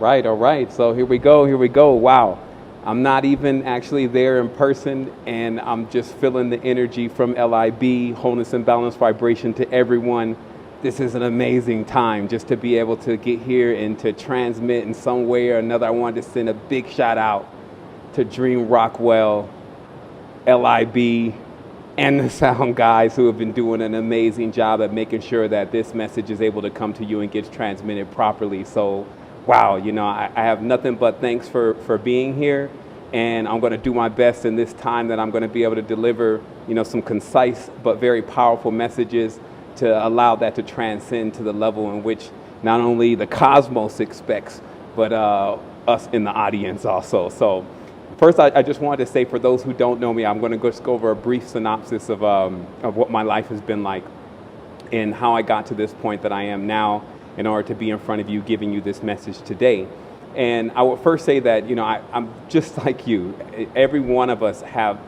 All right. So here we go. Wow. I'm not even actually there in person, and I'm just feeling the energy from LIB, wholeness and balance vibration to everyone. This is an amazing time just to be able to get here and to transmit in some way or another. I wanted to send a big shout out to Dream Rockwell, LIB, and the sound guys who have been doing an amazing job at making sure that this message is able to come to you and gets transmitted properly. So, wow, I have nothing but thanks for being here, and I'm going to do my best in this time that I'm going to be able to deliver, some concise but very powerful messages to allow that to transcend to the level in which not only the cosmos expects, but us in the audience also. So, first, I just wanted to say, for those who don't know me, I'm going to just go over a brief synopsis of what my life has been like and how I got to this point that I am now in order to be in front of you giving you this message today. And I would first say that, I'm just like you. Every one of us have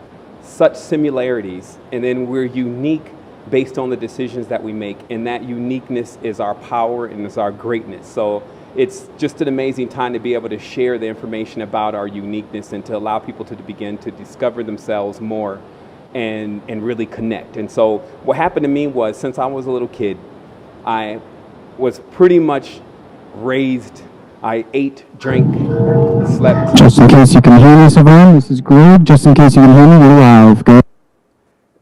such similarities, and then we're unique based on the decisions that we make, and that uniqueness is our power and is our greatness. So it's just an amazing time to be able to share the information about our uniqueness and to allow people to begin to discover themselves more and really connect. And so what happened to me was, since I was a little kid, I was pretty much raised. I ate, drank, slept. Just in case you can hear me, Savannah, this is Greg. Just in case you can hear me, we're live. Go.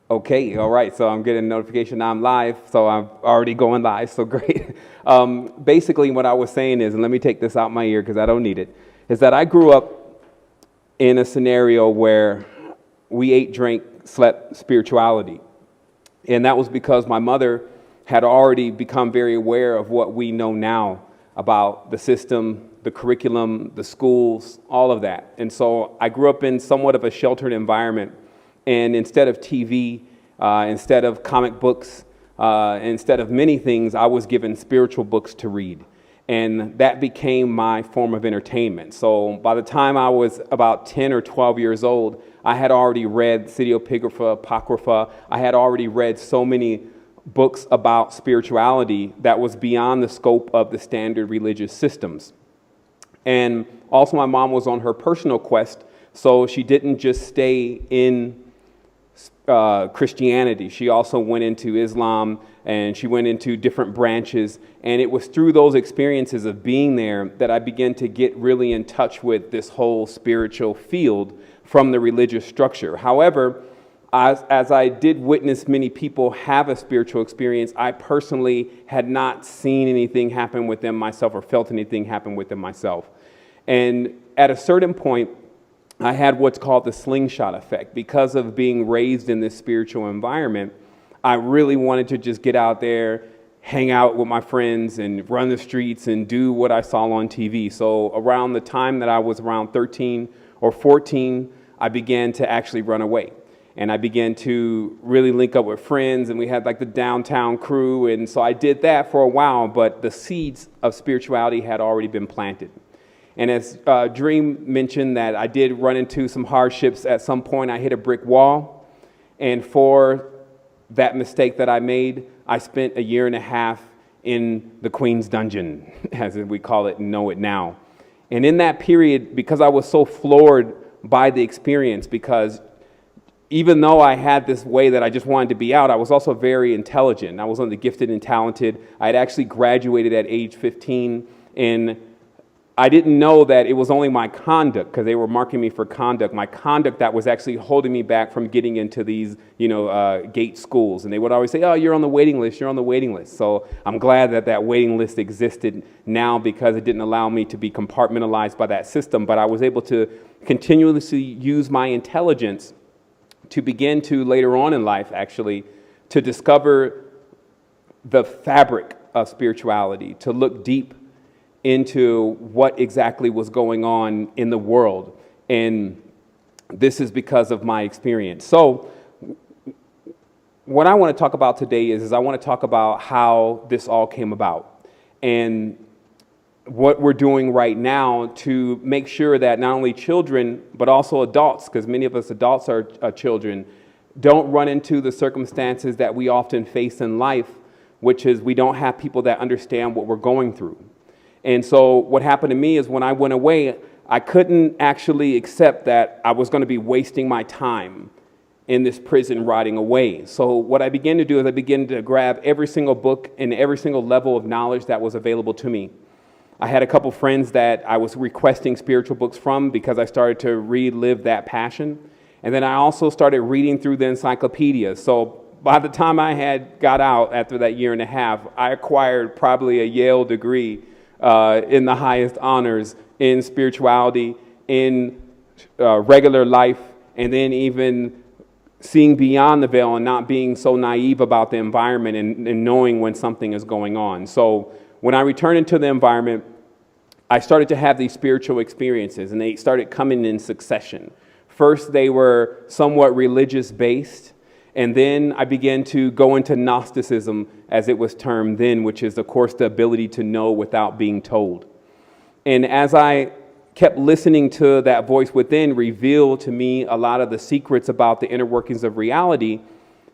Okay, all right, so I'm getting a notification I'm live, so I'm already going live, so great. Basically, what I was saying is, and let me take this out my ear because I don't need it, is that I grew up in a scenario where we ate, drank, slept spirituality. And that was because my mother had already become very aware of what we know now about the system, the curriculum, the schools, all of that. And so I grew up in somewhat of a sheltered environment. And instead of TV, instead of comic books, instead of many things, I was given spiritual books to read. And that became my form of entertainment. So by the time I was about 10 or 12 years old, I had already read Apocrypha. I had already read so many books about spirituality that was beyond the scope of the standard religious systems. And also my mom was on her personal quest, so she didn't just stay in Christianity. She also went into Islam, and she went into different branches. And it was through those experiences of being there that I began to get really in touch with this whole spiritual field from the religious structure. However, as I did witness many people have a spiritual experience, I personally had not seen anything happen with them myself or felt anything happen with them myself. And at a certain point, I had what's called the slingshot effect. Because of being raised in this spiritual environment, I really wanted to just get out there, hang out with my friends and run the streets and do what I saw on TV. So around the time that I was around 13 or 14, I began to actually run away. And I began to really link up with friends, and we had like the downtown crew. And so I did that for a while, but the seeds of spirituality had already been planted. And as Dream mentioned, that I did run into some hardships. At some point, I hit a brick wall. And for that mistake that I made, I spent 1.5 years in the Queen's Dungeon, as we call it and know it now. And in that period, because I was so floored by the experience, because even though I had this way that I just wanted to be out, I was also very intelligent. I was one of the gifted and talented. I had actually graduated at age 15, and I didn't know that it was only my conduct, because they were marking me for conduct, my conduct that was actually holding me back from getting into these, gate schools. And they would always say, oh, you're on the waiting list, you're on the waiting list. So I'm glad that that waiting list existed now, because it didn't allow me to be compartmentalized by that system. But I was able to continuously use my intelligence to begin to, later on in life, actually, to discover the fabric of spirituality, to look deep into what exactly was going on in the world. And this is because of my experience. So what I want to talk about today is I want to talk about how this all came about and what we're doing right now to make sure that not only children, but also adults, because many of us adults are children, don't run into the circumstances that we often face in life, which is we don't have people that understand what we're going through. And so what happened to me is when I went away, I couldn't actually accept that I was going to be wasting my time in this prison rotting away. So what I began to do is I began to grab every single book and every single level of knowledge that was available to me. I had a couple friends that I was requesting spiritual books from because I started to relive that passion. And then I also started reading through the encyclopedia. So by the time I had got out after that year and a half, I acquired probably a Yale degree in the highest honors in spirituality, in regular life, and then even seeing beyond the veil and not being so naive about the environment and knowing when something is going on. So when I returned into the environment, I started to have these spiritual experiences, and they started coming in succession. First, they were somewhat religious-based, and then I began to go into Gnosticism, as it was termed then, which is, of course, the ability to know without being told. And as I kept listening to that voice within reveal to me a lot of the secrets about the inner workings of reality,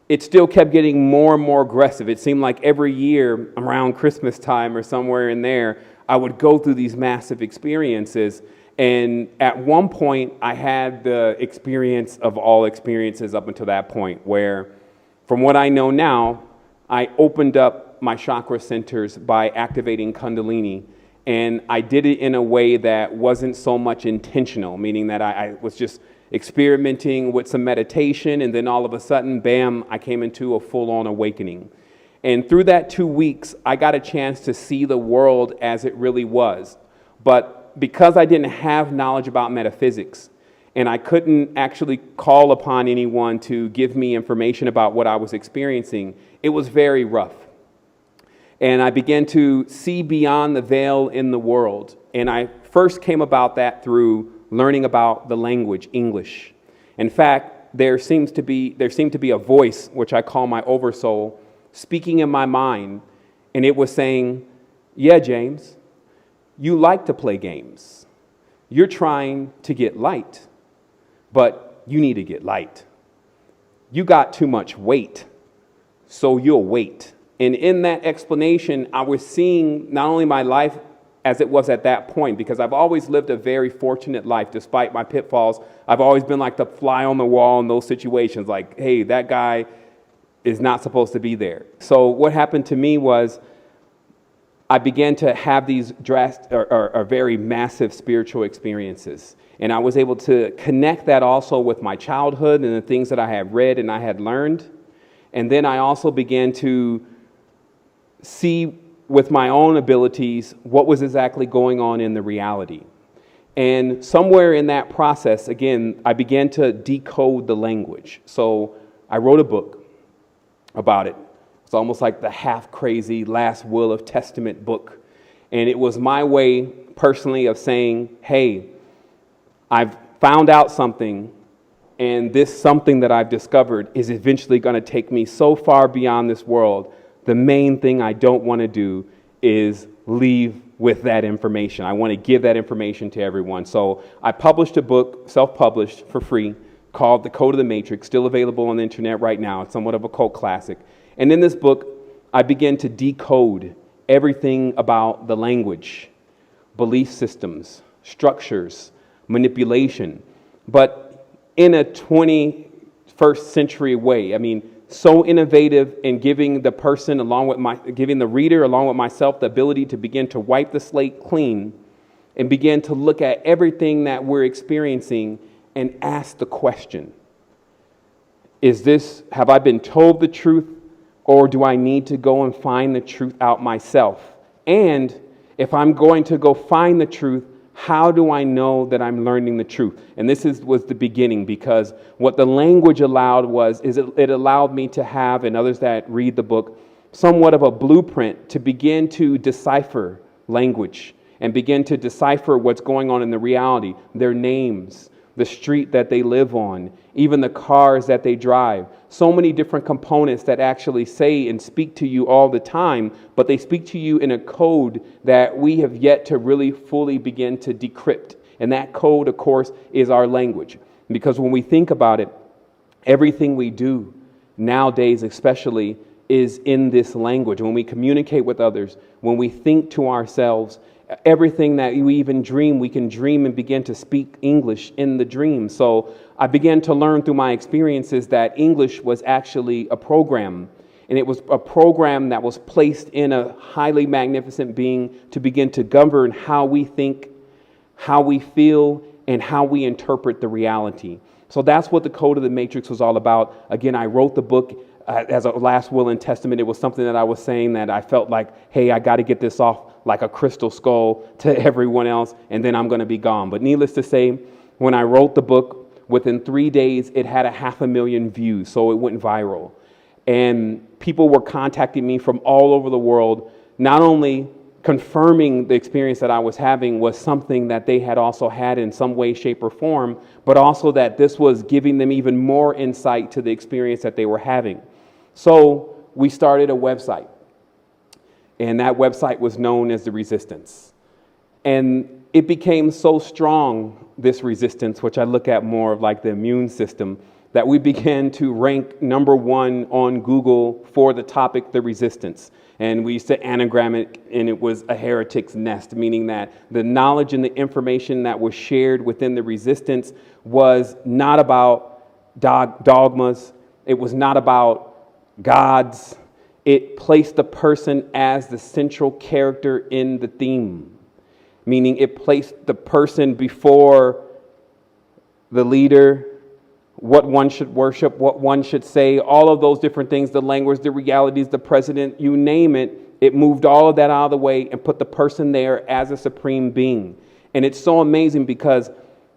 it still kept getting more and more aggressive. It seemed like every year around Christmas time or somewhere in there, I would go through these massive experiences. And at one point, I had the experience of all experiences up until that point, where from what I know now, I opened up my chakra centers by activating Kundalini. And I did it in a way that wasn't so much intentional, meaning that I was just experimenting with some meditation, and then all of a sudden, bam, I came into a full-on awakening. And through that 2 weeks, I got a chance to see the world as it really was. But because I didn't have knowledge about metaphysics, and I couldn't actually call upon anyone to give me information about what I was experiencing, it was very rough. And I began to see beyond the veil in the world. And I first came about that through learning about the language, English. In fact, there seemed to be a voice, which I call my oversoul, speaking in my mind. And it was saying, yeah, James, you like to play games. You're trying to get light, but you need to get light. You got too much weight, so you'll wait. And in that explanation, I was seeing not only my life as it was at that point, because I've always lived a very fortunate life despite my pitfalls. I've always been like the fly on the wall in those situations, like, hey, that guy is not supposed to be there. So what happened to me was I began to have these drastic or very massive spiritual experiences. And I was able to connect that also with my childhood and the things that I had read and I had learned. And then I also began to see with my own abilities what was exactly going on in the reality. And somewhere in that process, again, I began to decode the language. So I wrote a book about it. It's almost like the half-crazy last will of testament book. And it was my way personally of saying, hey, I've found out something, and this something that I've discovered is eventually going to take me so far beyond this world. The main thing I don't want to do is leave with that information. I want to give that information to everyone. So I published a book, self-published for free, called The Code of the Matrix, still available on the internet right now. It's somewhat of a cult classic. And in this book, I began to decode everything about the language, belief systems, structures, manipulation, but in a 21st century way. I mean, so innovative in giving the person giving the reader along with myself the ability to begin to wipe the slate clean and begin to look at everything that we're experiencing and ask the question, have I been told the truth, or do I need to go and find the truth out myself? And if I'm going to go find the truth, how do I know that I'm learning the truth? And this was the beginning, because what the language allowed it allowed me to have, and others that read the book, somewhat of a blueprint to begin to decipher language and begin to decipher what's going on in the reality, their names, the street that they live on, even the cars that they drive. So many different components that actually say and speak to you all the time, but they speak to you in a code that we have yet to really fully begin to decrypt. And that code, of course, is our language. Because when we think about it, everything we do nowadays especially is in this language. When we communicate with others, when we think to ourselves, Everything that we even dream, we can dream and begin to speak English in the dream. So I began to learn through my experiences that English was actually a program. And it was a program that was placed in a highly magnificent being to begin to govern how we think, how we feel, and how we interpret the reality. So that's what the Code of the Matrix was all about. Again, I wrote the book as a last will and testament. It was something that I was saying that I felt like, hey, I got to get this off like a crystal skull to everyone else, and then I'm going to be gone. But needless to say, when I wrote the book, within 3 days, it had 500,000 views, so it went viral. And people were contacting me from all over the world, not only confirming the experience that I was having was something that they had also had in some way, shape, or form, but also that this was giving them even more insight to the experience that they were having. So we started a website, and that website was known as the Resistance. And it became so strong, this resistance, which I look at more of like the immune system, that we began to rank #1 on Google for the topic, the resistance. And we used to anagram it, and it was a heretic's nest, meaning that the knowledge and the information that was shared within the resistance was not about dogmas. It was not about gods. It placed the person as the central character in the theme, meaning it placed the person before the leader, what one should worship, what one should say, all of those different things, the language, the realities, the president, you name it. It moved all of that out of the way and put the person there as a supreme being. And it's so amazing because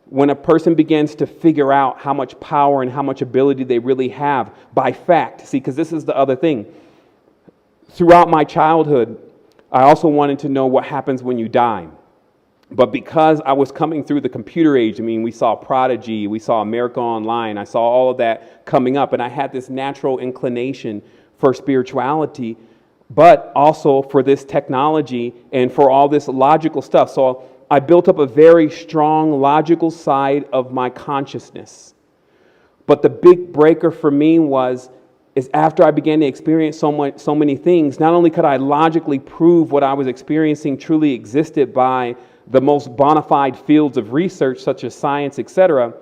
when a person begins to figure out how much power and how much ability they really have by fact, see, because this is the other thing. Throughout my childhood, I also wanted to know what happens when you die. But because I was coming through the computer age, I mean, we saw Prodigy, we saw America Online, I saw all of that coming up, and I had this natural inclination for spirituality, but also for this technology and for all this logical stuff. So I built up a very strong logical side of my consciousness. But the big breaker for me is after I began to experience so many things, not only could I logically prove what I was experiencing truly existed by the most bona fide fields of research, such as science, etc.,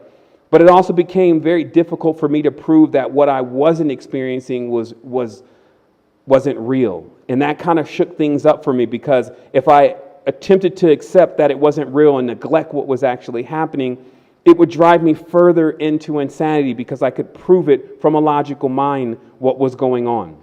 but it also became very difficult for me to prove that what I wasn't experiencing wasn't real. And that kind of shook things up for me, because if I attempted to accept that it wasn't real and neglect what was actually happening, it would drive me further into insanity, because I could prove it from a logical mind what was going on.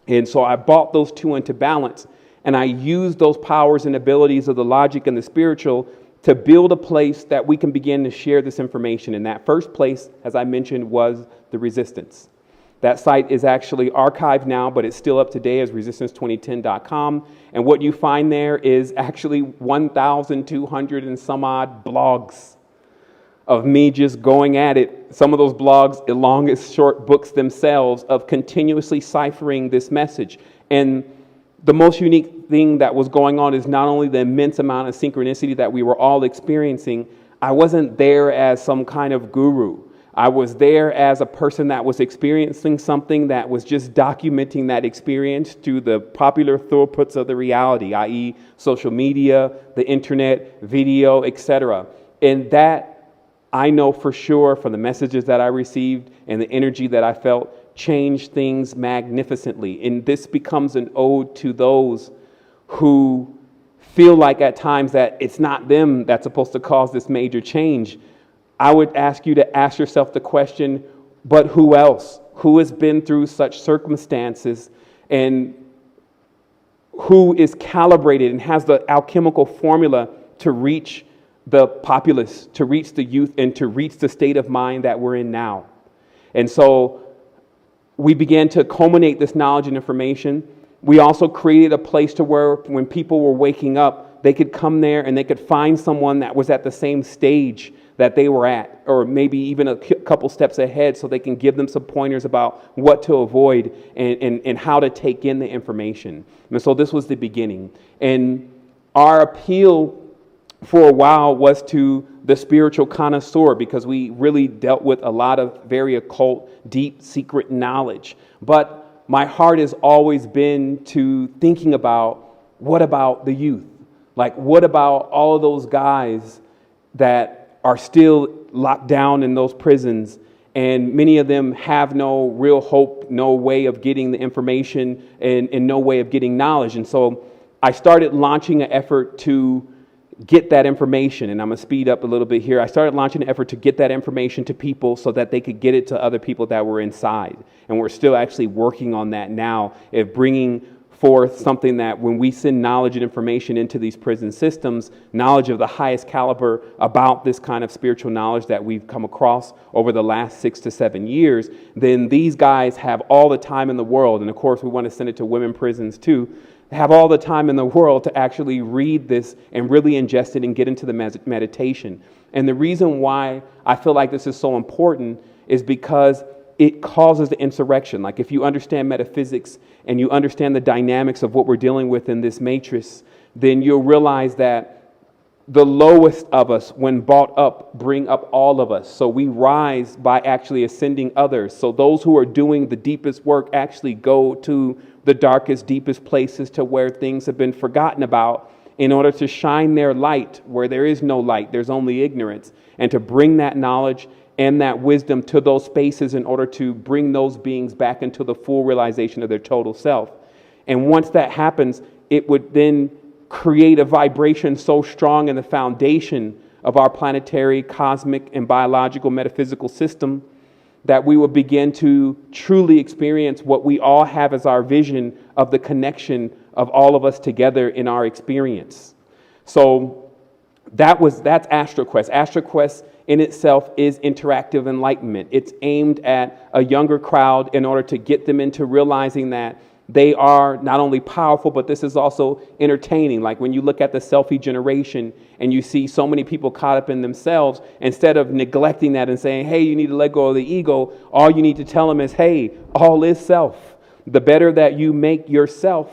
And so I brought those two into balance, and I used those powers and abilities of the logic and the spiritual to build a place that we can begin to share this information. And that first place, as I mentioned, was the Resistance. That site is actually archived now, but it's still up today as resistance2010.com. And what you find there is actually 1,200 and some odd blogs of me just going at it. Some of those blogs, along as short books themselves, of continuously ciphering this message. And the most unique thing that was going on is not only the immense amount of synchronicity that we were all experiencing. I wasn't there as some kind of guru. I was there as a person that was experiencing something that was just documenting that experience through the popular throughputs of the reality, i.e. social media, the internet, video, etc. And that, I know for sure from the messages that I received and the energy that I felt, changed things magnificently. And this becomes an ode to those who feel like at times that it's not them that's supposed to cause this major change. I would ask you to ask yourself the question, but who else? Who has been through such circumstances, and who is calibrated and has the alchemical formula to reach the populace, to reach the youth, and to reach the state of mind that we're in now? And so we began to culminate this knowledge and information. We also created a place to where when people were waking up, they could come there and they could find someone that was at the same stage that they were at, or maybe even a couple steps ahead, so they can give them some pointers about what to avoid and how to take in the information. And so this was the beginning. And our appeal for a while was to the spiritual connoisseur, because we really dealt with a lot of very occult, deep, secret knowledge. But my heart has always been to thinking about, what about the youth? Like, what about all of those guys that are still locked down in those prisons, and many of them have no real hope, no way of getting the information, and no way of getting knowledge? And so I started launching an effort to get that information, and I'm going to speed up a little bit here. I started launching an effort to get that information to people so that they could get it to other people that were inside. And we're still actually working on that now, of bringing forth something that when we send knowledge and information into these prison systems, knowledge of the highest caliber about this kind of spiritual knowledge that we've come across over the last 6 to 7 years, then these guys have all the time in the world. And of course, we want to send it to women prisons too, have all the time in the world to actually read this and really ingest it and get into the meditation. And the reason why I feel like this is so important is because it causes the insurrection. Like, if you understand metaphysics and you understand the dynamics of what we're dealing with in this matrix, then you'll realize that the lowest of us, when brought up, bring up all of us. So we rise by actually ascending others. So those who are doing the deepest work actually go to the darkest, deepest places, to where things have been forgotten about, in order to shine their light where there is no light, there's only ignorance, and to bring that knowledge and that wisdom to those spaces in order to bring those beings back into the full realization of their total self. And once that happens, it would then create a vibration so strong in the foundation of our planetary, cosmic, and biological metaphysical system that we will begin to truly experience what we all have as our vision of the connection of all of us together in our experience. So that's AstroQuest. AstroQuest in itself is interactive enlightenment. It's aimed at a younger crowd in order to get them into realizing that they are not only powerful, but this is also entertaining. Like, when you look at the selfie generation and you see so many people caught up in themselves, instead of neglecting that and saying, hey, you need to let go of the ego, all you need to tell them is, hey, all is self. The better that you make yourself,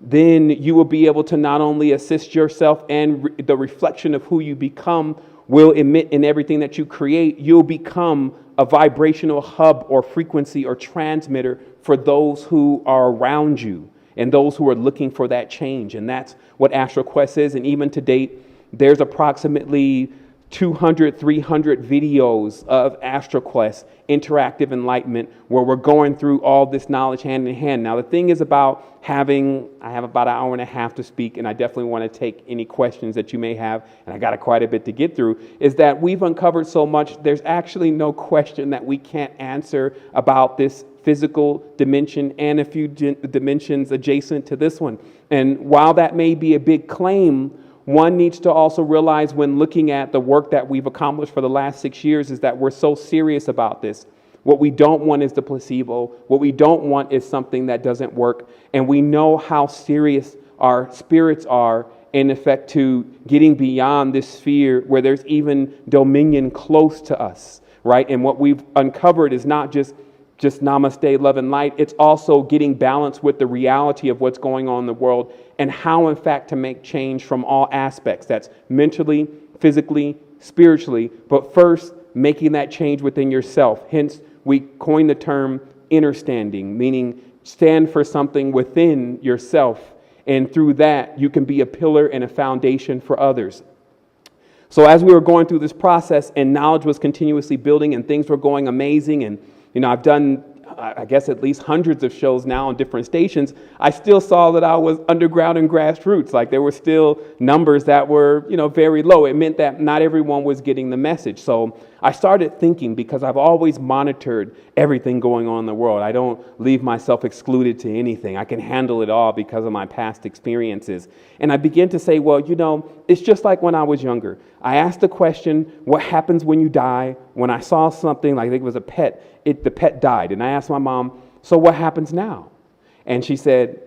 then you will be able to not only assist yourself, and the reflection of who you become will emit in everything that you create. You'll become a vibrational hub or frequency or transmitter for those who are around you and those who are looking for that change. And that's what AstroQuest is. And even to date, there's approximately 200, 300 videos of AstroQuest, interactive enlightenment, where we're going through all this knowledge hand in hand. Now, the thing is about I have about an hour and a half to speak, and I definitely want to take any questions that you may have, and I got quite a bit to get through, is that we've uncovered so much, there's actually no question that we can't answer about this physical dimension and a few dimensions adjacent to this one. And while that may be a big claim, one needs to also realize, when looking at the work that we've accomplished for the last 6 years, is that we're so serious about this. What we don't want is the placebo. What we don't want is something that doesn't work. And we know how serious our spirits are in effect to getting beyond this sphere where there's even dominion close to us, right? And what we've uncovered is not just namaste, love and light. It's also getting balance with the reality of what's going on in the world, and how, in fact, to make change from all aspects. That's mentally, physically, spiritually, but first making that change within yourself. Hence, we coined the term Innerstanding, meaning stand for something within yourself, and through that, you can be a pillar and a foundation for others. So as we were going through this process, and knowledge was continuously building, and things were going amazing, and I've done, I guess, at least hundreds of shows now on different stations, I still saw that I was underground and grassroots. Like, there were still numbers that were, very low. It meant that not everyone was getting the message. So I started thinking, because I've always monitored everything going on in the world. I don't leave myself excluded to anything. I can handle it all because of my past experiences. And I began to say, well, it's just like when I was younger. I asked the question, what happens when you die? When I saw something, like I think it was a pet, the pet died. And I asked my mom, so what happens now? And she said,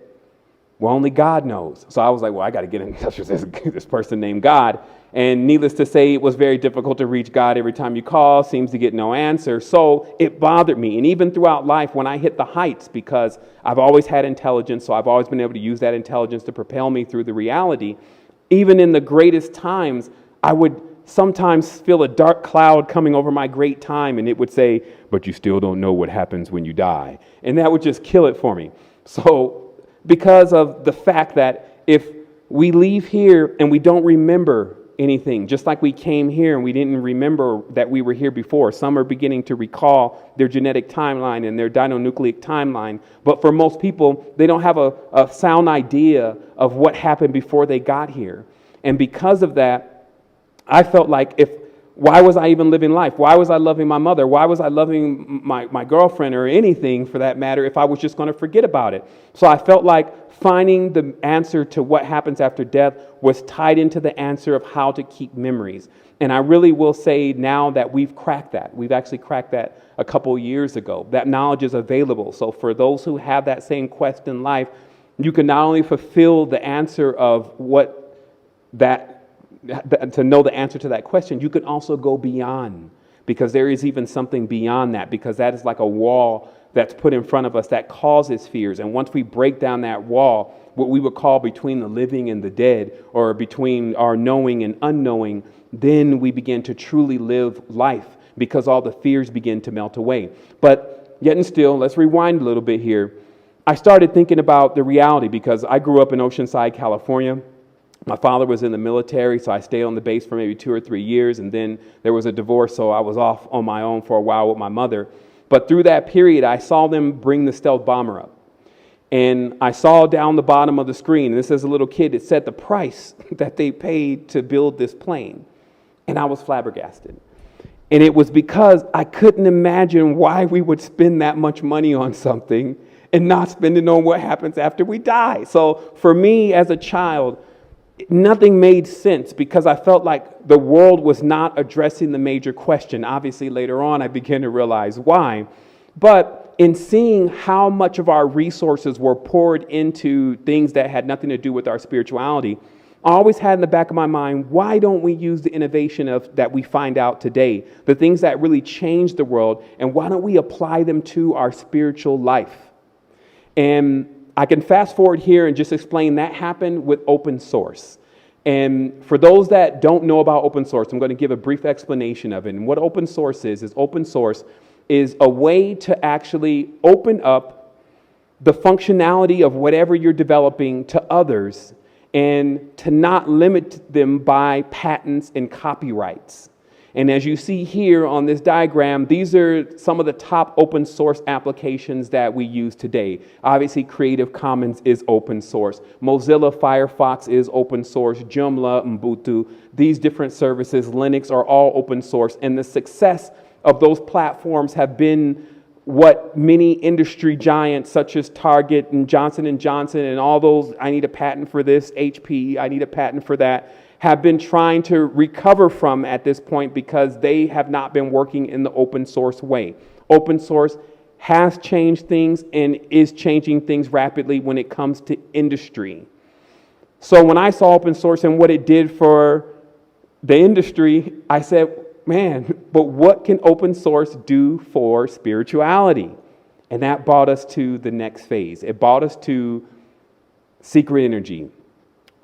well, only God knows. So I was like, well, I got to get in touch with this person named God. And needless to say, it was very difficult to reach God. Every time you call, seems to get no answer. So it bothered me. And even throughout life, when I hit the heights, because I've always had intelligence, so I've always been able to use that intelligence to propel me through the reality, even in the greatest times, I would sometimes feel a dark cloud coming over my great time, and it would say, but you still don't know what happens when you die. And that would just kill it for me. So because of the fact that if we leave here and we don't remember anything, just like we came here and we didn't remember that we were here before. Some are beginning to recall their genetic timeline and their dinonucleic timeline, but for most people, they don't have a sound idea of what happened before they got here. And because of that, I felt like why was I even living life? Why was I loving my mother? Why was I loving my girlfriend or anything for that matter if I was just going to forget about it? So I felt like finding the answer to what happens after death was tied into the answer of how to keep memories. And I really will say now that we've cracked that. We've actually cracked that a couple years ago. That knowledge is available. So for those who have that same quest in life, you can not only fulfill the answer of to know the answer to that question, you can also go beyond, because there is even something beyond that, because that is like a wall that's put in front of us that causes fears. And once we break down that wall, what we would call between the living and the dead, or between our knowing and unknowing, then we begin to truly live life, because all the fears begin to melt away. But yet and still, let's rewind a little bit here. I started thinking about the reality, because I grew up in Oceanside, California. My father was in the military, so I stayed on the base for maybe 2 or 3 years, and then there was a divorce, so I was off on my own for a while with my mother. But through that period, I saw them bring the stealth bomber up. And I saw down the bottom of the screen, and this as a little kid, it said the price that they paid to build this plane. And I was flabbergasted. And it was because I couldn't imagine why we would spend that much money on something and not spend it on what happens after we die. So for me as a child, nothing made sense, because I felt like the world was not addressing the major question. Obviously, later on, I began to realize why. But in seeing how much of our resources were poured into things that had nothing to do with our spirituality, I always had in the back of my mind, why don't we use the innovation that we find out today, the things that really change the world, and why don't we apply them to our spiritual life? And I can fast forward here and just explain that happened with open source. And for those that don't know about open source, I'm going to give a brief explanation of it. And what open source is a way to actually open up the functionality of whatever you're developing to others, and to not limit them by patents and copyrights. And as you see here on this diagram, these are some of the top open source applications that we use today. Obviously, Creative Commons is open source. Mozilla Firefox is open source. Joomla, Ubuntu, these different services, Linux, are all open source. And the success of those platforms have been what many industry giants such as Target and Johnson & Johnson and all those, I need a patent for this, HP, I need a patent for that, have been trying to recover from at this point, because they have not been working in the open source way. Open source has changed things and is changing things rapidly when it comes to industry. So when I saw open source and what it did for the industry, I said, man, but what can open source do for spirituality? And that brought us to the next phase. It brought us to secret energy.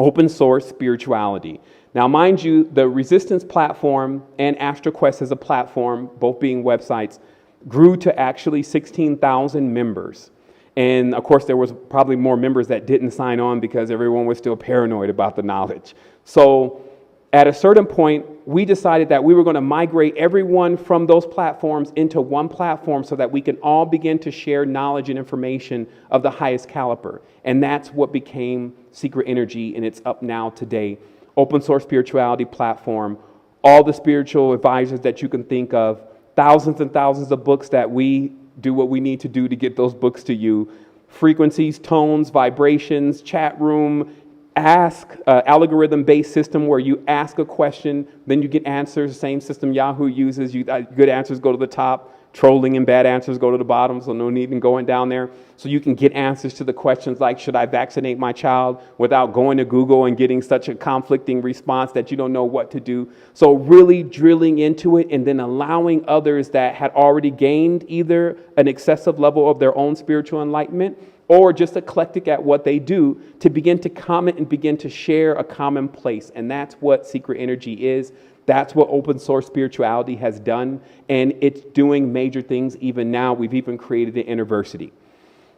Open source spirituality. Now, mind you, the Resistance platform and AstroQuest as a platform, both being websites, grew to actually 16,000 members. And of course, there was probably more members that didn't sign on because everyone was still paranoid about the knowledge. So at a certain point, we decided that we were going to migrate everyone from those platforms into one platform so that we can all begin to share knowledge and information of the highest caliber. And that's what became Secret Energy, and it's up now today. Open source spirituality platform, all the spiritual advisors that you can think of, thousands and thousands of books that we do what we need to do to get those books to you, frequencies, tones, vibrations, chat room, algorithm-based system where you ask a question, then you get answers, same system Yahoo uses, good answers go to the top, trolling and bad answers go to the bottom, so no need in going down there. So you can get answers to the questions like, should I vaccinate my child, without going to Google and getting such a conflicting response that you don't know what to do. So really drilling into it and then allowing others that had already gained either an excessive level of their own spiritual enlightenment or just eclectic at what they do to begin to comment and begin to share a common place. And that's what Secret Energy is. That's what open source spirituality has done, and it's doing major things even now. We've even created an university.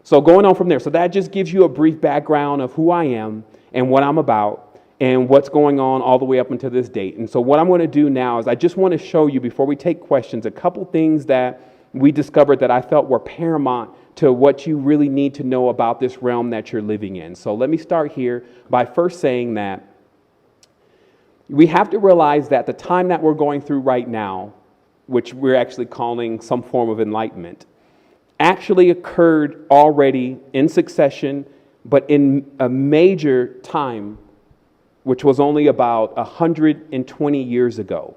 So going on from there, so that just gives you a brief background of who I am and what I'm about and what's going on all the way up until this date. And so what I'm going to do now is I just want to show you, before we take questions, a couple things that we discovered that I felt were paramount to what you really need to know about this realm that you're living in. So let me start here by first saying that we have to realize that the time that we're going through right now, which we're actually calling some form of enlightenment, actually occurred already in succession, but in a major time, which was only about 120 years ago.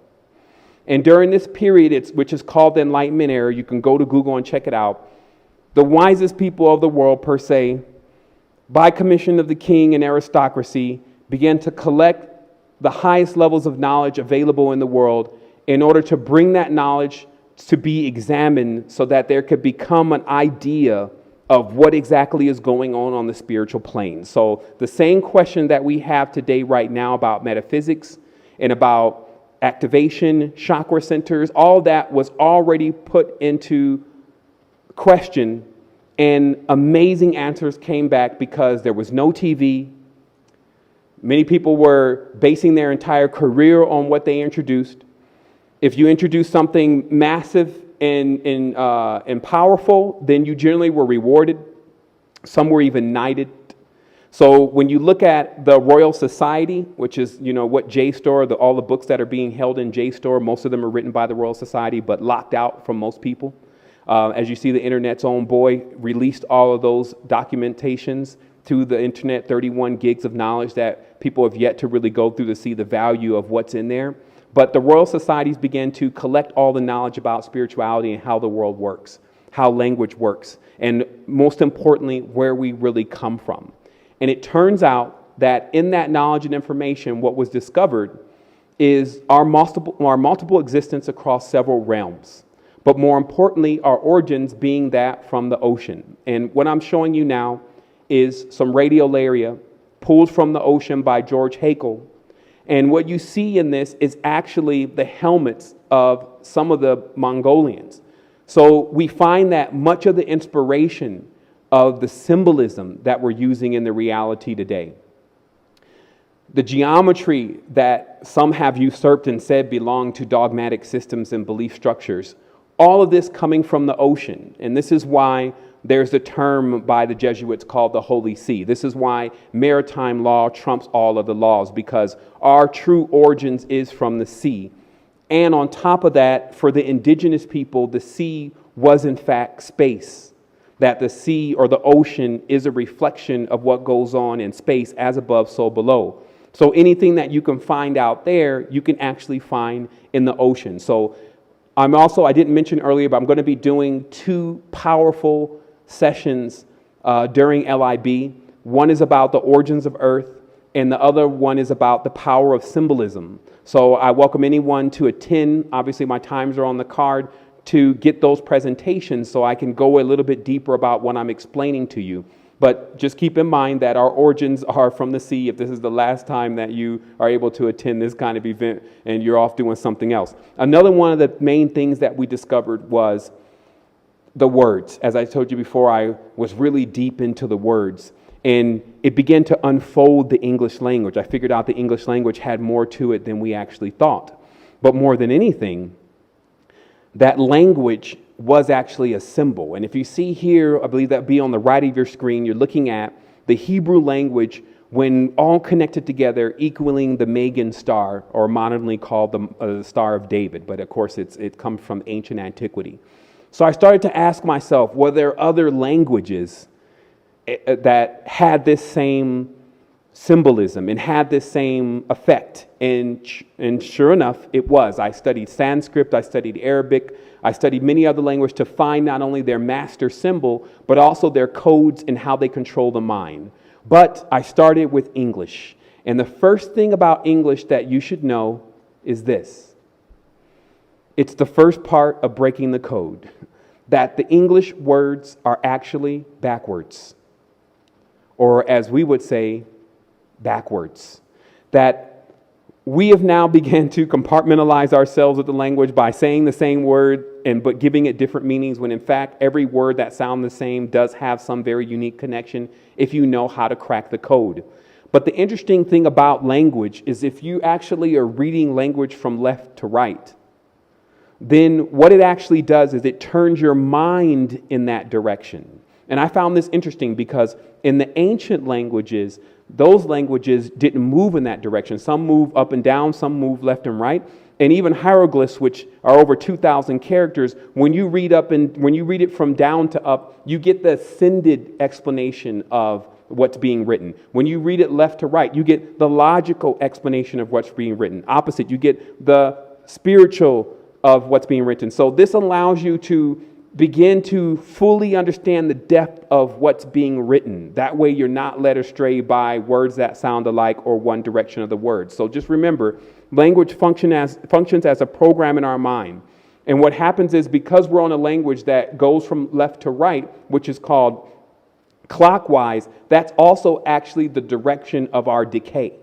And during this period, which is called the Enlightenment Era, you can go to Google and check it out, the wisest people of the world, per se, by commission of the king and aristocracy, began to collect the highest levels of knowledge available in the world in order to bring that knowledge to be examined so that there could become an idea of what exactly is going on the spiritual plane. So the same question that we have today right now about metaphysics and about activation, chakra centers, all that was already put into question, and amazing answers came back because there was no TV. Many people were basing their entire career on what they introduced. If you introduced something massive and powerful, then you generally were rewarded. Some were even knighted. So when you look at the Royal Society, which is, what JSTOR, all the books that are being held in JSTOR, most of them are written by the Royal Society, but locked out from most people. As you see, the internet's own boy released all of those documentations to the internet, 31 gigs of knowledge that people have yet to really go through to see the value of what's in there. But the Royal Societies began to collect all the knowledge about spirituality and how the world works, how language works, and most importantly, where we really come from. And it turns out that in that knowledge and information, what was discovered is our multiple existence across several realms. But more importantly, our origins being that from the ocean. And what I'm showing you now is some radiolaria pulled from the ocean by George Haeckel. And what you see in this is actually the helmets of some of the Mongolians. So we find that much of the inspiration of the symbolism that we're using in the reality today, the geometry that some have usurped and said belong to dogmatic systems and belief structures, all of this coming from the ocean. And this is why there's a term by the Jesuits called the Holy See. This is why maritime law trumps all of the laws, because our true origins is from the sea. And on top of that, for the indigenous people, the sea was in fact space. That the sea or the ocean is a reflection of what goes on in space, as above, so below. So anything that you can find out there, you can actually find in the ocean. So I didn't mention earlier, but I'm going to be doing 2 powerful sessions during LIB. One is about the origins of Earth, and the other one is about the power of symbolism. So I welcome anyone to attend. Obviously, my times are on the card to get those presentations so I can go a little bit deeper about what I'm explaining to you. But just keep in mind that our origins are from the sea if this is the last time that you are able to attend this kind of event and you're off doing something else. Another one of the main things that we discovered was the words. As I told you before, I was really deep into the words, and it began to unfold the English language. I figured out the English language had more to it than we actually thought. But more than anything, that language was actually a symbol. And if you see here, I believe that be on the right of your screen, you're looking at the Hebrew language when all connected together, equaling the Magan star, or modernly called the Star of David. But of course, it comes from ancient antiquity. So I started to ask myself, were there other languages that had this same symbolism and had this same effect? And sure enough, it was. I studied Sanskrit, I studied Arabic, I studied many other languages to find not only their master symbol, but also their codes and how they control the mind. But I started with English. And the first thing about English that you should know is this. It's the first part of breaking the code, that the English words are actually backwards, or as we would say, backwards. That we have now begun to compartmentalize ourselves with the language by saying the same word but giving it different meanings, when in fact every word that sounds the same does have some very unique connection if you know how to crack the code. But the interesting thing about language is if you actually are reading language from left to right, then what it actually does is it turns your mind in that direction. And I found this interesting because in the ancient languages, those languages didn't move in that direction. Some move up and down, some move left and right. And even hieroglyphs, which are over 2,000 characters, when you read it from down to up, you get the ascended explanation of what's being written. When you read it left to right, you get the logical explanation of what's being written. Opposite, you get the spiritual of what's being written. So this allows you to begin to fully understand the depth of what's being written. That way you're not led astray by words that sound alike or one direction of the words. So just remember, language functions as a program in our mind. And what happens is because we're on a language that goes from left to right, which is called clockwise, that's also actually the direction of our decay.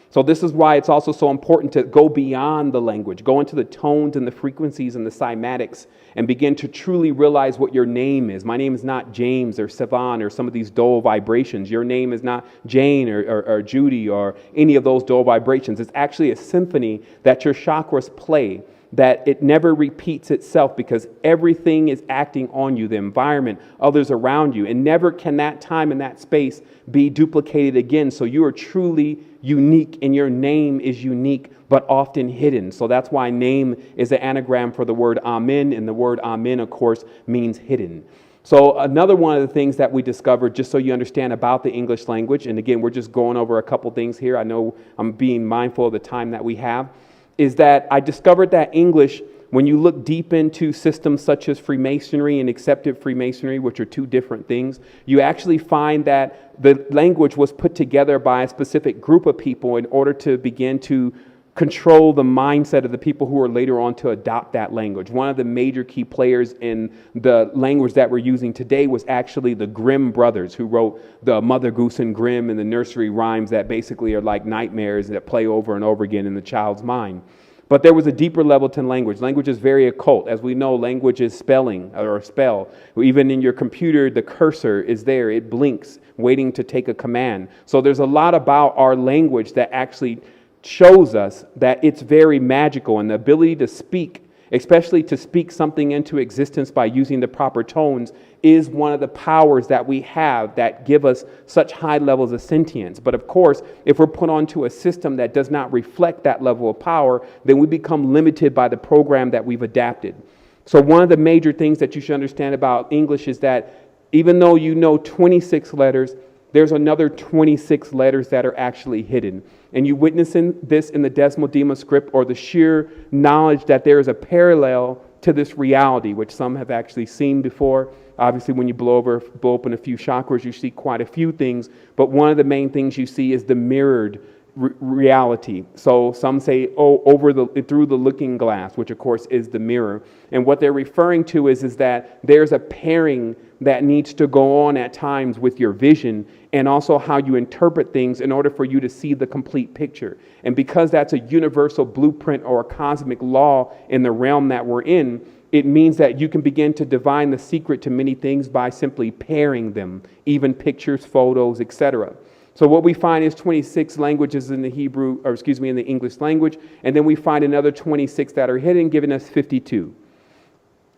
So this is why it's also so important to go beyond the language, go into the tones and the frequencies and the cymatics and begin to truly realize what your name is. My name is not James or Sivan or some of these dull vibrations. Your name is not Jane or Judy or any of those dull vibrations. It's actually a symphony that your chakras play, that it never repeats itself because everything is acting on you, the environment, others around you, and never can that time and that space be duplicated again. So you are truly unique and your name is unique but often hidden. So that's why name is an anagram for the word Amen, and the word Amen, of course, means hidden. So another one of the things that we discovered, just so you understand about the English language, and again, we're just going over a couple things here. I know I'm being mindful of the time that we have, is that I discovered that English, when you look deep into systems such as Freemasonry and accepted Freemasonry, which are two different things, you actually find that the language was put together by a specific group of people in order to begin to control the mindset of the people who are later on to adopt that language. One of the major key players in the language that we're using today was actually the Grimm brothers, who wrote the Mother Goose and Grimm and the nursery rhymes that basically are like nightmares that play over and over again in the child's mind. But there was a deeper level to language. Language is very occult. As we know, language is spelling or a spell. Even in your computer, the cursor is there. It blinks, waiting to take a command. So there's a lot about our language that actually shows us that it's very magical, and the ability to speak, especially to speak something into existence by using the proper tones, is one of the powers that we have that give us such high levels of sentience. But of course, if we're put onto a system that does not reflect that level of power, then we become limited by the program that we've adapted. So one of the major things that you should understand about English is that even though you know 26 letters, there's another 26 letters that are actually hidden. And you witness this in the Desmodema script, or the sheer knowledge that there is a parallel to this reality, which some have actually seen before. Obviously, when you blow open a few chakras, you see quite a few things. But one of the main things you see is the mirrored reality. So some say, through the looking glass, which of course is the mirror. And what they're referring to is that there's a pairing that needs to go on at times with your vision and also how you interpret things in order for you to see the complete picture. And because that's a universal blueprint or a cosmic law in the realm that we're in, it means that you can begin to divine the secret to many things by simply pairing them, even pictures, photos, etc. So what we find is 26 languages in the in the English language, and then we find another 26 that are hidden, giving us 52.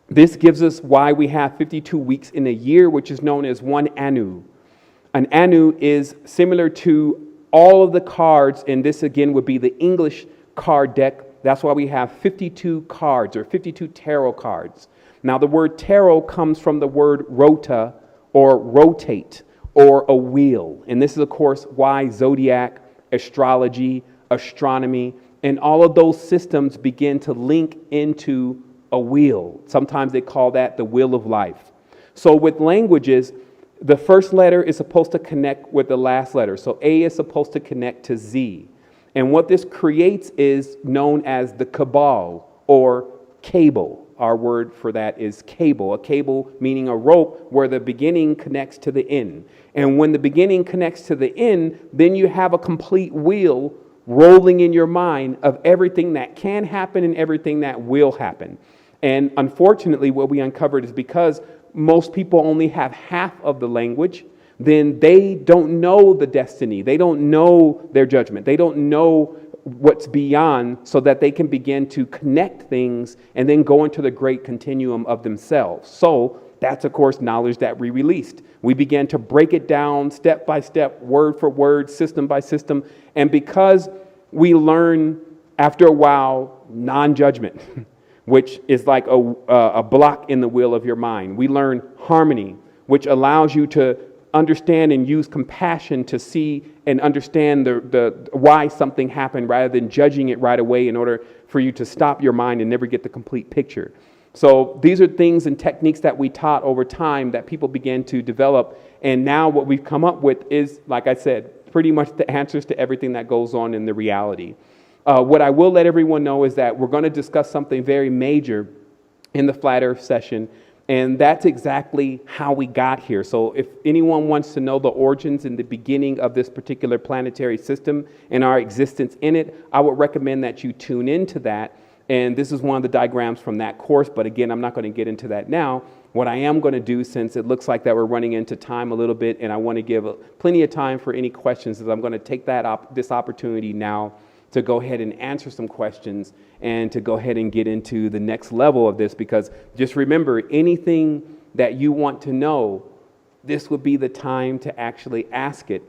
This gives us why we have 52 weeks in a year, which is known as one Anu. An Anu is similar to all of the cards, and this again would be the English card deck. That's why we have 52 cards, or 52 tarot cards. Now the word tarot comes from the word rota, or rotate, or a wheel. And this is, of course, why zodiac, astrology, astronomy, and all of those systems begin to link into a wheel. Sometimes they call that the wheel of life. So with languages, the first letter is supposed to connect with the last letter. So A is supposed to connect to Z. And what this creates is known as the cabal, or cable. Our word for that is cable. A cable meaning a rope where the beginning connects to the end. And when the beginning connects to the end, then you have a complete wheel rolling in your mind of everything that can happen and everything that will happen. And unfortunately, what we uncovered is because most people only have half of the language, then they don't know the destiny. They don't know their judgment. They don't know what's beyond, so that they can begin to connect things and then go into the great continuum of themselves. So that's, of course, knowledge that we released. We began to break it down step by step, word for word, system by system. And because we learn, after a while, non-judgment, which is like a block in the wheel of your mind. We learn harmony, which allows you to understand and use compassion to see and understand the why something happened, rather than judging it right away, in order for you to stop your mind and never get the complete picture. So these are things and techniques that we taught over time that people began to develop. And now what we've come up with is, like I said, pretty much the answers to everything that goes on in the reality. What I will let everyone know is that we're going to discuss something very major in the Flat Earth session, and that's exactly how we got here. So if anyone wants to know the origins and the beginning of this particular planetary system and our existence in it, I would recommend that you tune into that. And this is one of the diagrams from that course, but again, I'm not going to get into that now. What I am going to do, since it looks like that we're running into time a little bit, and I want to give plenty of time for any questions, is I'm going to take this opportunity now to go ahead and answer some questions and to go ahead and get into the next level of this. Because just remember, anything that you want to know, this would be the time to actually ask it.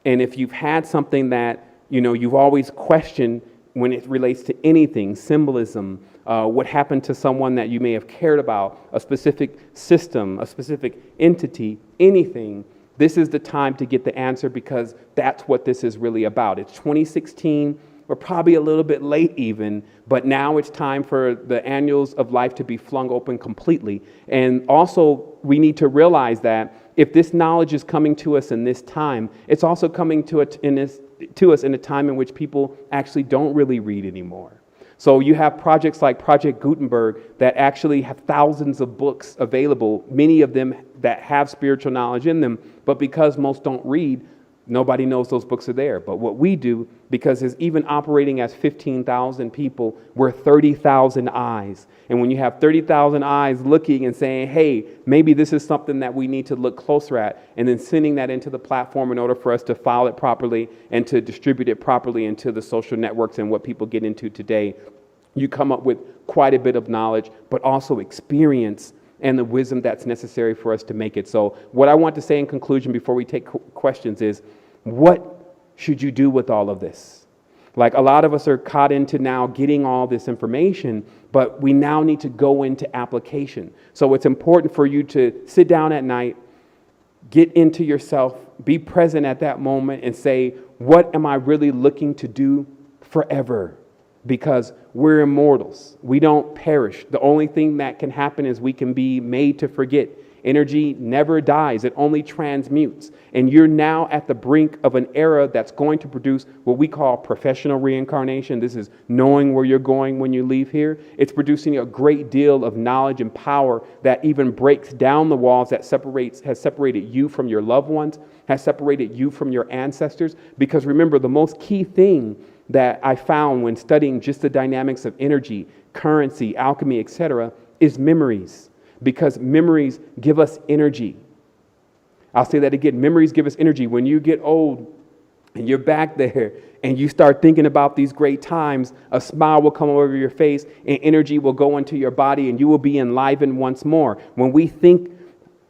And if you've had something that, you've always questioned when it relates to anything, symbolism, what happened to someone that you may have cared about, a specific system, a specific entity, anything, this is the time to get the answer, because that's what this is really about. It's 2016. We're probably a little bit late even, but now it's time for the annuals of life to be flung open completely. And also, we need to realize that if this knowledge is coming to us in this time, it's also coming to us in a time in which people actually don't really read anymore. So you have projects like Project Gutenberg that actually have thousands of books available, many of them that have spiritual knowledge in them, but because most don't read, nobody knows those books are there. But what we do, because it's even operating as 15,000 people, we're 30,000 eyes. And when you have 30,000 eyes looking and saying, hey, maybe this is something that we need to look closer at, and then sending that into the platform in order for us to file it properly and to distribute it properly into the social networks and what people get into today, you come up with quite a bit of knowledge, but also experience and the wisdom that's necessary for us to make it. So what I want to say in conclusion before we take questions is, what should you do with all of this? Like, a lot of us are caught into now getting all this information, but we now need to go into application. So it's important for you to sit down at night, get into yourself, be present at that moment, and say, what am I really looking to do forever? Because we're immortals. We don't perish. The only thing that can happen is we can be made to forget. Energy never dies. It only transmutes. And you're now at the brink of an era that's going to produce what we call professional reincarnation. This is knowing where you're going when you leave here. It's producing a great deal of knowledge and power that even breaks down the walls that has separated you from your loved ones, has separated you from your ancestors. Because remember, the most key thing that I found when studying just the dynamics of energy, currency, alchemy, etc., is memories. Because memories give us energy. I'll say that again. Memories give us energy. When you get old and you're back there and you start thinking about these great times, a smile will come over your face and energy will go into your body and you will be enlivened once more. When we think,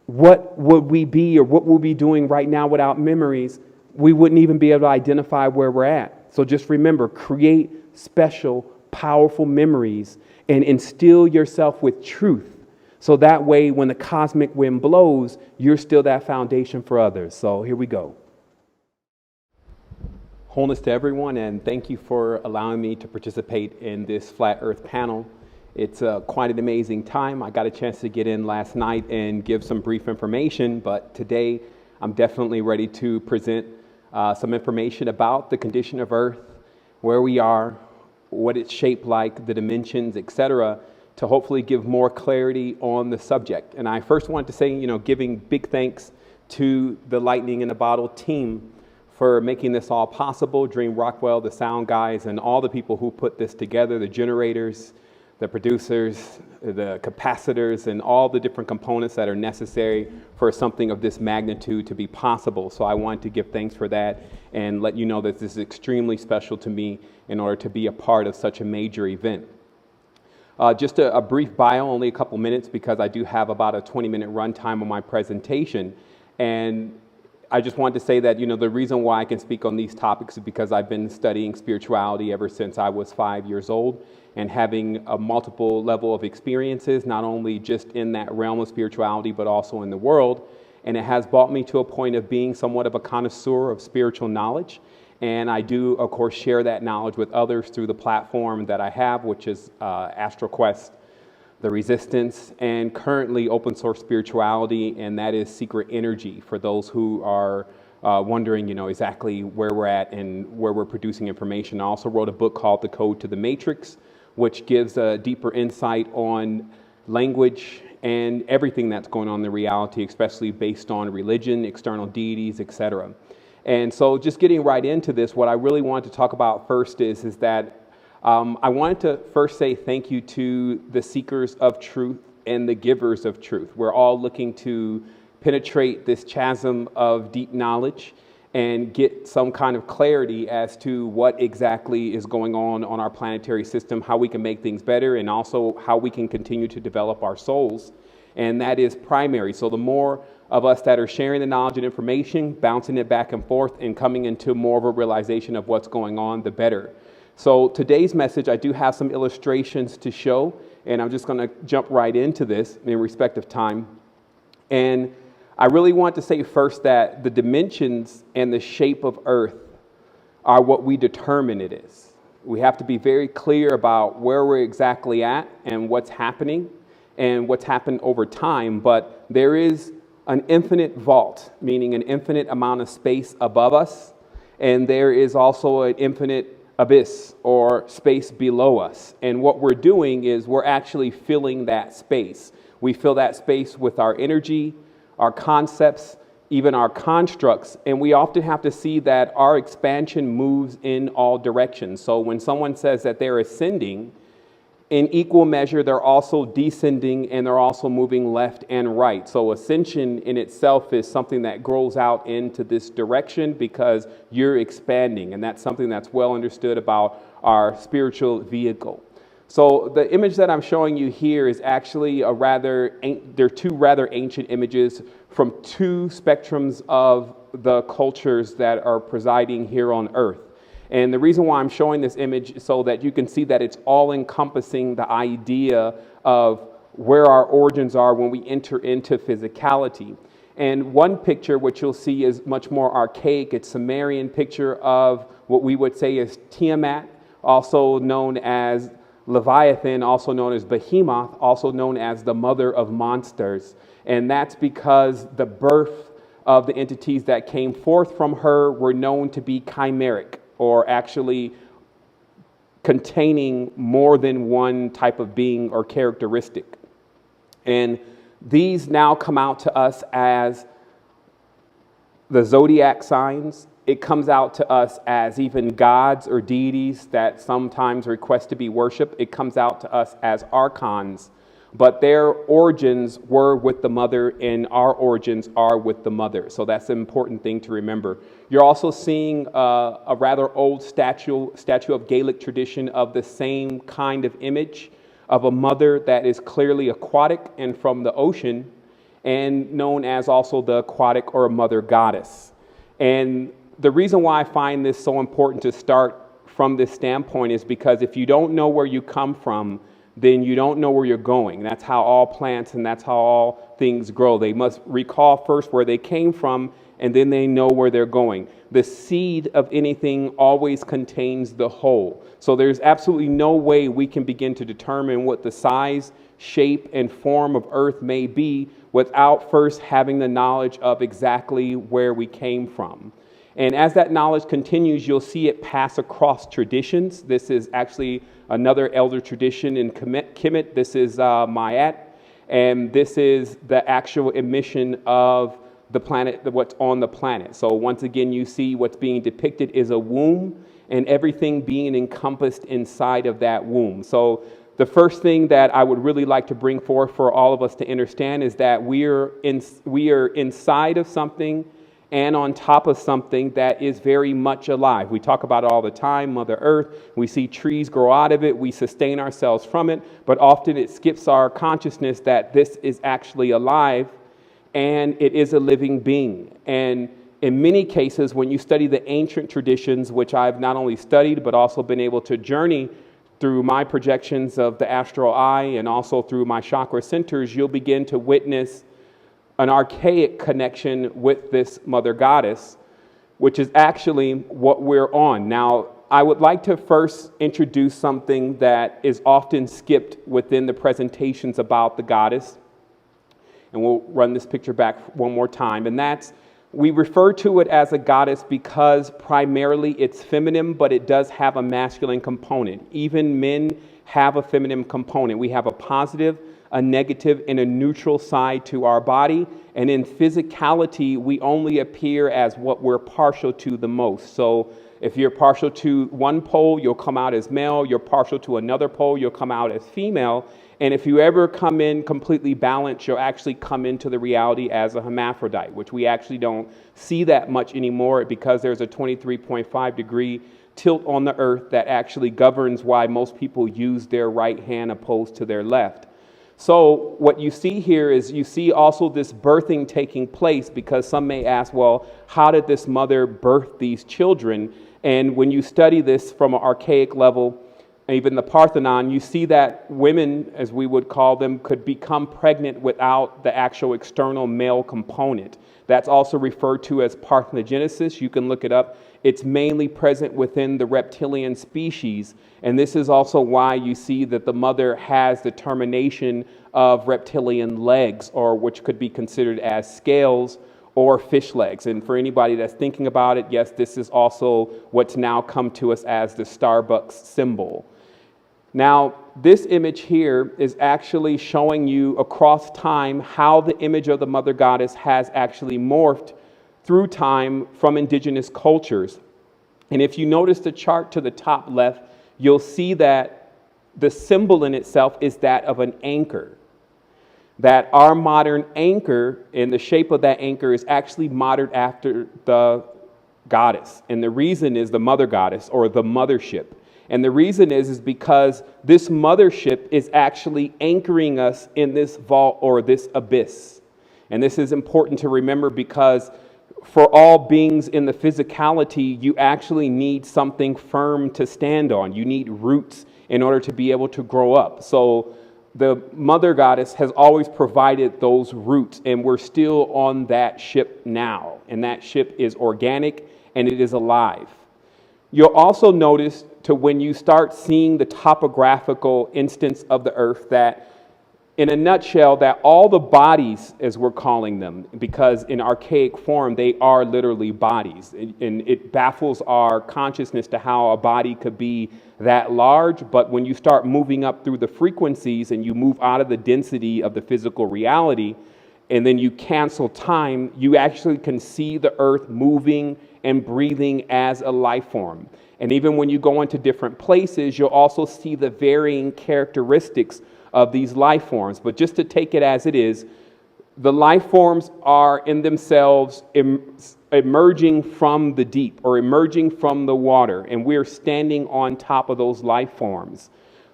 what would we be or what we'll be doing right now without memories, we wouldn't even be able to identify where we're at. So just remember, create special, powerful memories and instill yourself with truth. So that way, when the cosmic wind blows, you're still that foundation for others. So here we go. Wholeness to everyone, and thank you for allowing me to participate in this Flat Earth panel. It's quite an amazing time. I got a chance to get in last night and give some brief information, but today I'm definitely ready to present some information about the condition of Earth, where we are, what it's shaped like, the dimensions, etc., to hopefully give more clarity on the subject. And I first want to say, giving big thanks to the Lightning in a Bottle team for making this all possible. Dream Rockwell, the sound guys, and all the people who put this together, the generators, the producers, the capacitors, and all the different components that are necessary for something of this magnitude to be possible. So I want to give thanks for that and let you know that this is extremely special to me in order to be a part of such a major event. Just a brief bio, only a couple minutes, because I do have about a 20-minute runtime on my presentation. And I just wanted to say that, the reason why I can speak on these topics is because I've been studying spirituality ever since I was 5 years old, and having a multiple level of experiences, not only just in that realm of spirituality, but also in the world. And it has brought me to a point of being somewhat of a connoisseur of spiritual knowledge. And I do, of course, share that knowledge with others through the platform that I have, which is AstroQuest, The Resistance, and currently open source spirituality, and that is Secret Energy, for those who are wondering, exactly where we're at and where we're producing information. I also wrote a book called The Code to the Matrix, which gives a deeper insight on language and everything that's going on in the reality, especially based on religion, external deities, etc. And so just getting right into this, what I really wanted to talk about first is that I wanted to first say thank you to the seekers of truth and the givers of truth. We're all looking to penetrate this chasm of deep knowledge and get some kind of clarity as to what exactly is going on our planetary system, how we can make things better, and also how we can continue to develop our souls. And that is primary. So the more of us that are sharing the knowledge and information, bouncing it back and forth, and coming into more of a realization of what's going on, the better. So today's message, I do have some illustrations to show, and I'm just going to jump right into this in respect of time. And I really want to say first that the dimensions and the shape of Earth are what we determine it is. We have to be very clear about where we're exactly at and what's happening and what's happened over time, but there is an infinite vault, meaning an infinite amount of space above us, and there is also an infinite abyss or space below us. And what we're doing is we're actually filling that space. We fill that space with our energy, our concepts, even our constructs, and we often have to see that our expansion moves in all directions. So when someone says that they're ascending, in equal measure, they're also descending, and they're also moving left and right. So ascension in itself is something that grows out into this direction because you're expanding, and that's something that's well understood about our spiritual vehicle. So the image that I'm showing you here is actually they're two rather ancient images from two spectrums of the cultures that are presiding here on Earth. And the reason why I'm showing this image is so that you can see that it's all encompassing the idea of where our origins are when we enter into physicality. And one picture, which you'll see, is much more archaic. It's a Sumerian picture of what we would say is Tiamat, also known as Leviathan, also known as Behemoth, also known as the mother of monsters. And that's because the birth of the entities that came forth from her were known to be chimeric, or actually containing more than one type of being or characteristic. And these now come out to us as the zodiac signs. It comes out to us as even gods or deities that sometimes request to be worshipped. It comes out to us as archons, but their origins were with the mother, and our origins are with the mother. So that's an important thing to remember. You're also seeing a rather old statue of Gaelic tradition of the same kind of image of a mother that is clearly aquatic and from the ocean, and known as also the aquatic or mother goddess. And the reason why I find this so important to start from this standpoint is because if you don't know where you come from, then you don't know where you're going. That's how all plants and that's how all things grow. They must recall first where they came from, and then they know where they're going. The seed of anything always contains the whole. So there's absolutely no way we can begin to determine what the size, shape, and form of Earth may be without first having the knowledge of exactly where we came from. And as that knowledge continues, you'll see it pass across traditions. This is actually another elder tradition in Kemet. This is Mayat, and this is the actual emission of the planet, what's on the planet. So once again, you see what's being depicted is a womb, and everything being encompassed inside of that womb. So the first thing that I would really like to bring forth for all of us to understand is that we are inside of something and on top of something that is very much alive. We talk about it all the time, Mother Earth. We see trees grow out of it. We sustain ourselves from it. But often it skips our consciousness that this is actually alive and it is a living being. And in many cases, when you study the ancient traditions, which I've not only studied, but also been able to journey through my projections of the astral eye and also through my chakra centers, you'll begin to witness an archaic connection with this mother goddess, which is actually what we're on. Now, I would like to first introduce something that is often skipped within the presentations about the goddess. And we'll run this picture back one more time. And that's, we refer to it as a goddess because primarily it's feminine, but it does have a masculine component. Even men have a feminine component. We have a positive, a negative, and a neutral side to our body. And in physicality, we only appear as what we're partial to the most. So if you're partial to one pole, you'll come out as male. You're partial to another pole, you'll come out as female. And if you ever come in completely balanced, you'll actually come into the reality as a hermaphrodite, which we actually don't see that much anymore because there's a 23.5 degree tilt on the earth that actually governs why most people use their right hand opposed to their left. So what you see here is you see also this birthing taking place, because some may ask, well, how did this mother birth these children? And when you study this from an archaic level, even the Parthenon, you see that women, as we would call them, could become pregnant without the actual external male component. That's also referred to as parthenogenesis. You can look it up. It's mainly present within the reptilian species. And this is also why you see that the mother has the termination of reptilian legs, or which could be considered as scales or fish legs. And for anybody that's thinking about it, yes, this is also what's now come to us as the Starbucks symbol. Now, this image here is actually showing you across time how the image of the mother goddess has actually morphed through time from indigenous cultures. And if you notice the chart to the top left, you'll see that the symbol in itself is that of an anchor. That our modern anchor, and the shape of that anchor, is actually modeled after the goddess. And the reason is the mother goddess, or the mothership. And the reason is because this mothership is actually anchoring us in this vault or this abyss. And this is important to remember because for all beings in the physicality, you actually need something firm to stand on. You need roots in order to be able to grow up. So the mother goddess has always provided those roots, and we're still on that ship now. And that ship is organic and it is alive. You'll also notice when you start seeing the topographical instance of the earth that, in a nutshell, that all the bodies, as we're calling them, because in archaic form, they are literally bodies. And it baffles our consciousness to how a body could be that large. But when you start moving up through the frequencies and you move out of the density of the physical reality, and then you cancel time, you actually can see the earth moving and breathing as a life form. And even when you go into different places, you'll also see the varying characteristics of these life forms. But just to take it as it is, the life forms are in themselves emerging from the deep or emerging from the water, and we're standing on top of those life forms.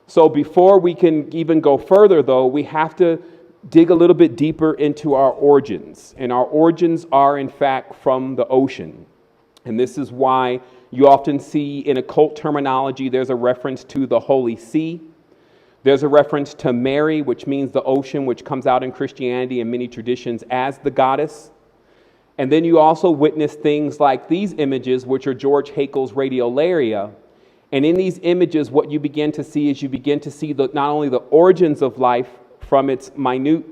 So before we can even go further, though, we have to dig a little bit deeper into our origins. And our origins are, in fact, from the ocean. And this is why you often see in occult terminology, there's a reference to the Holy See. There's a reference to Mary, which means the ocean, which comes out in Christianity and many traditions as the goddess. And then you also witness things like these images, which are George Haeckel's radiolaria. And in these images, what you begin to see is you begin to see not only the origins of life from its minute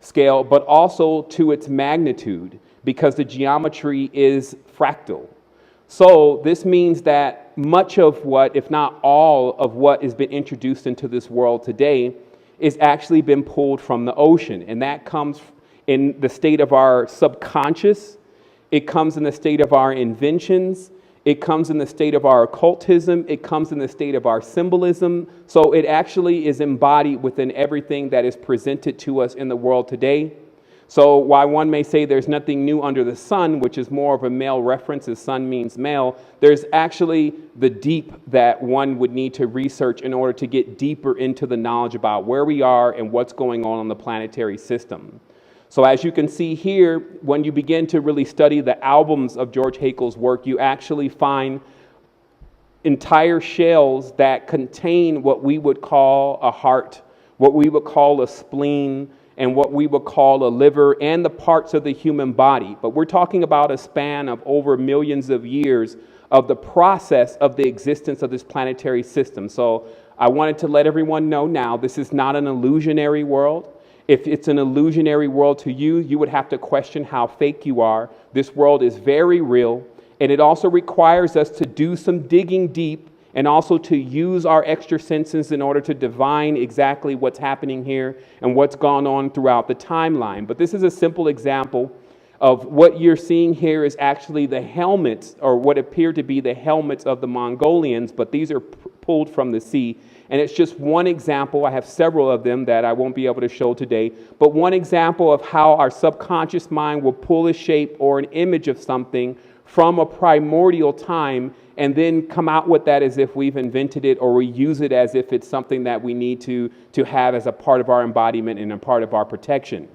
scale, but also to its magnitude, because the geometry is fractal. So this means that much of what, if not all of what has been introduced into this world today, is actually been pulled from the ocean. And that comes in the state of our subconscious. It comes in the state of our inventions. It comes in the state of our occultism. It comes in the state of our symbolism. So it actually is embodied within everything that is presented to us in the world today. So while one may say there's nothing new under the sun, which is more of a male reference, as sun means male, there's actually the deep that one would need to research in order to get deeper into the knowledge about where we are and what's going on the planetary system. So as you can see here, when you begin to really study the albums of George Haeckel's work, you actually find entire shells that contain what we would call a heart, what we would call a spleen, and what we would call a liver, and the parts of the human body. But we're talking about a span of over millions of years of the process of the existence of this planetary system. So I wanted to let everyone know now, this is not an illusionary world. If it's an illusionary world to you, you would have to question how fake you are. This world is very real, and it also requires us to do some digging deep and also to use our extra senses in order to divine exactly what's happening here and what's gone on throughout the timeline. But this is a simple example of what you're seeing here is actually the helmets, or what appear to be the helmets of the Mongolians, but these are pulled from the sea. And it's just one example. I have several of them that I won't be able to show today, but one example of how our subconscious mind will pull a shape or an image of something from a primordial time and then come out with that as if we've invented it, or we use it as if it's something that we need to have as a part of our embodiment and a part of our protection.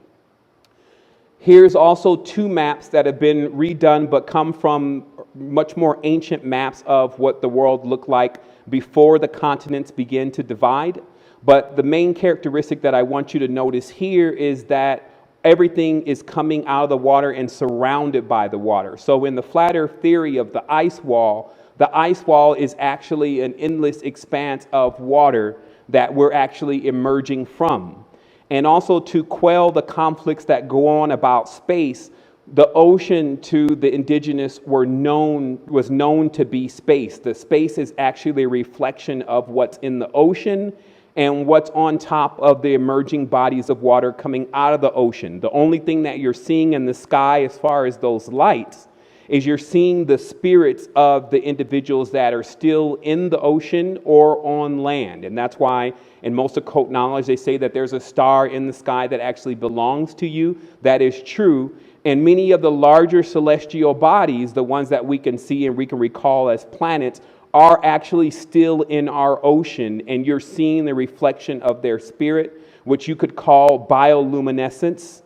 Here's also two maps that have been redone but come from much more ancient maps of what the world looked like before the continents began to divide. But the main characteristic that I want you to notice here is that everything is coming out of the water and surrounded by the water. So in the flat earth theory of the ice wall is actually an endless expanse of water that we're actually emerging from. And also to quell the conflicts that go on about space, the ocean to the indigenous was known to be space. The space is actually a reflection of what's in the ocean and what's on top of the emerging bodies of water coming out of the ocean. The only thing that you're seeing in the sky as far as those lights is you're seeing the spirits of the individuals that are still in the ocean or on land. And that's why in most occult knowledge, they say that there's a star in the sky that actually belongs to you. That is true. And many of the larger celestial bodies, the ones that we can see and we can recall as planets, are actually still in our ocean. And you're seeing the reflection of their spirit, which you could call bioluminescence.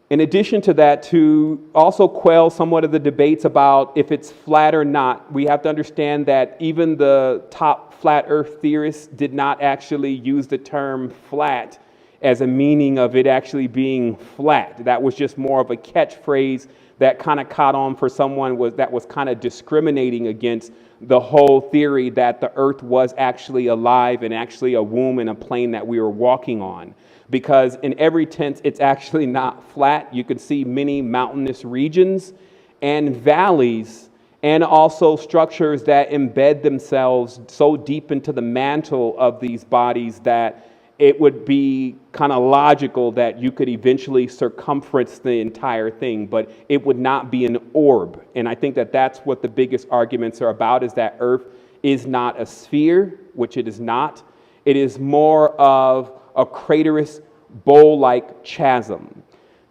In addition to that, to also quell somewhat of the debates about if it's flat or not, we have to understand that even the top flat earth theorists did not actually use the term flat as a meaning of it actually being flat. That was just more of a catchphrase that kind of caught on for someone that was kind of discriminating against the whole theory that the earth was actually alive and actually a womb and a plane that we were walking on. Because in every sense, it's actually not flat. You can see many mountainous regions and valleys, and also structures that embed themselves so deep into the mantle of these bodies that it would be kind of logical that you could eventually circumference the entire thing, but it would not be an orb. And I think that that's what the biggest arguments are about, is that Earth is not a sphere, which it is not. It is more of a craterous bowl-like chasm.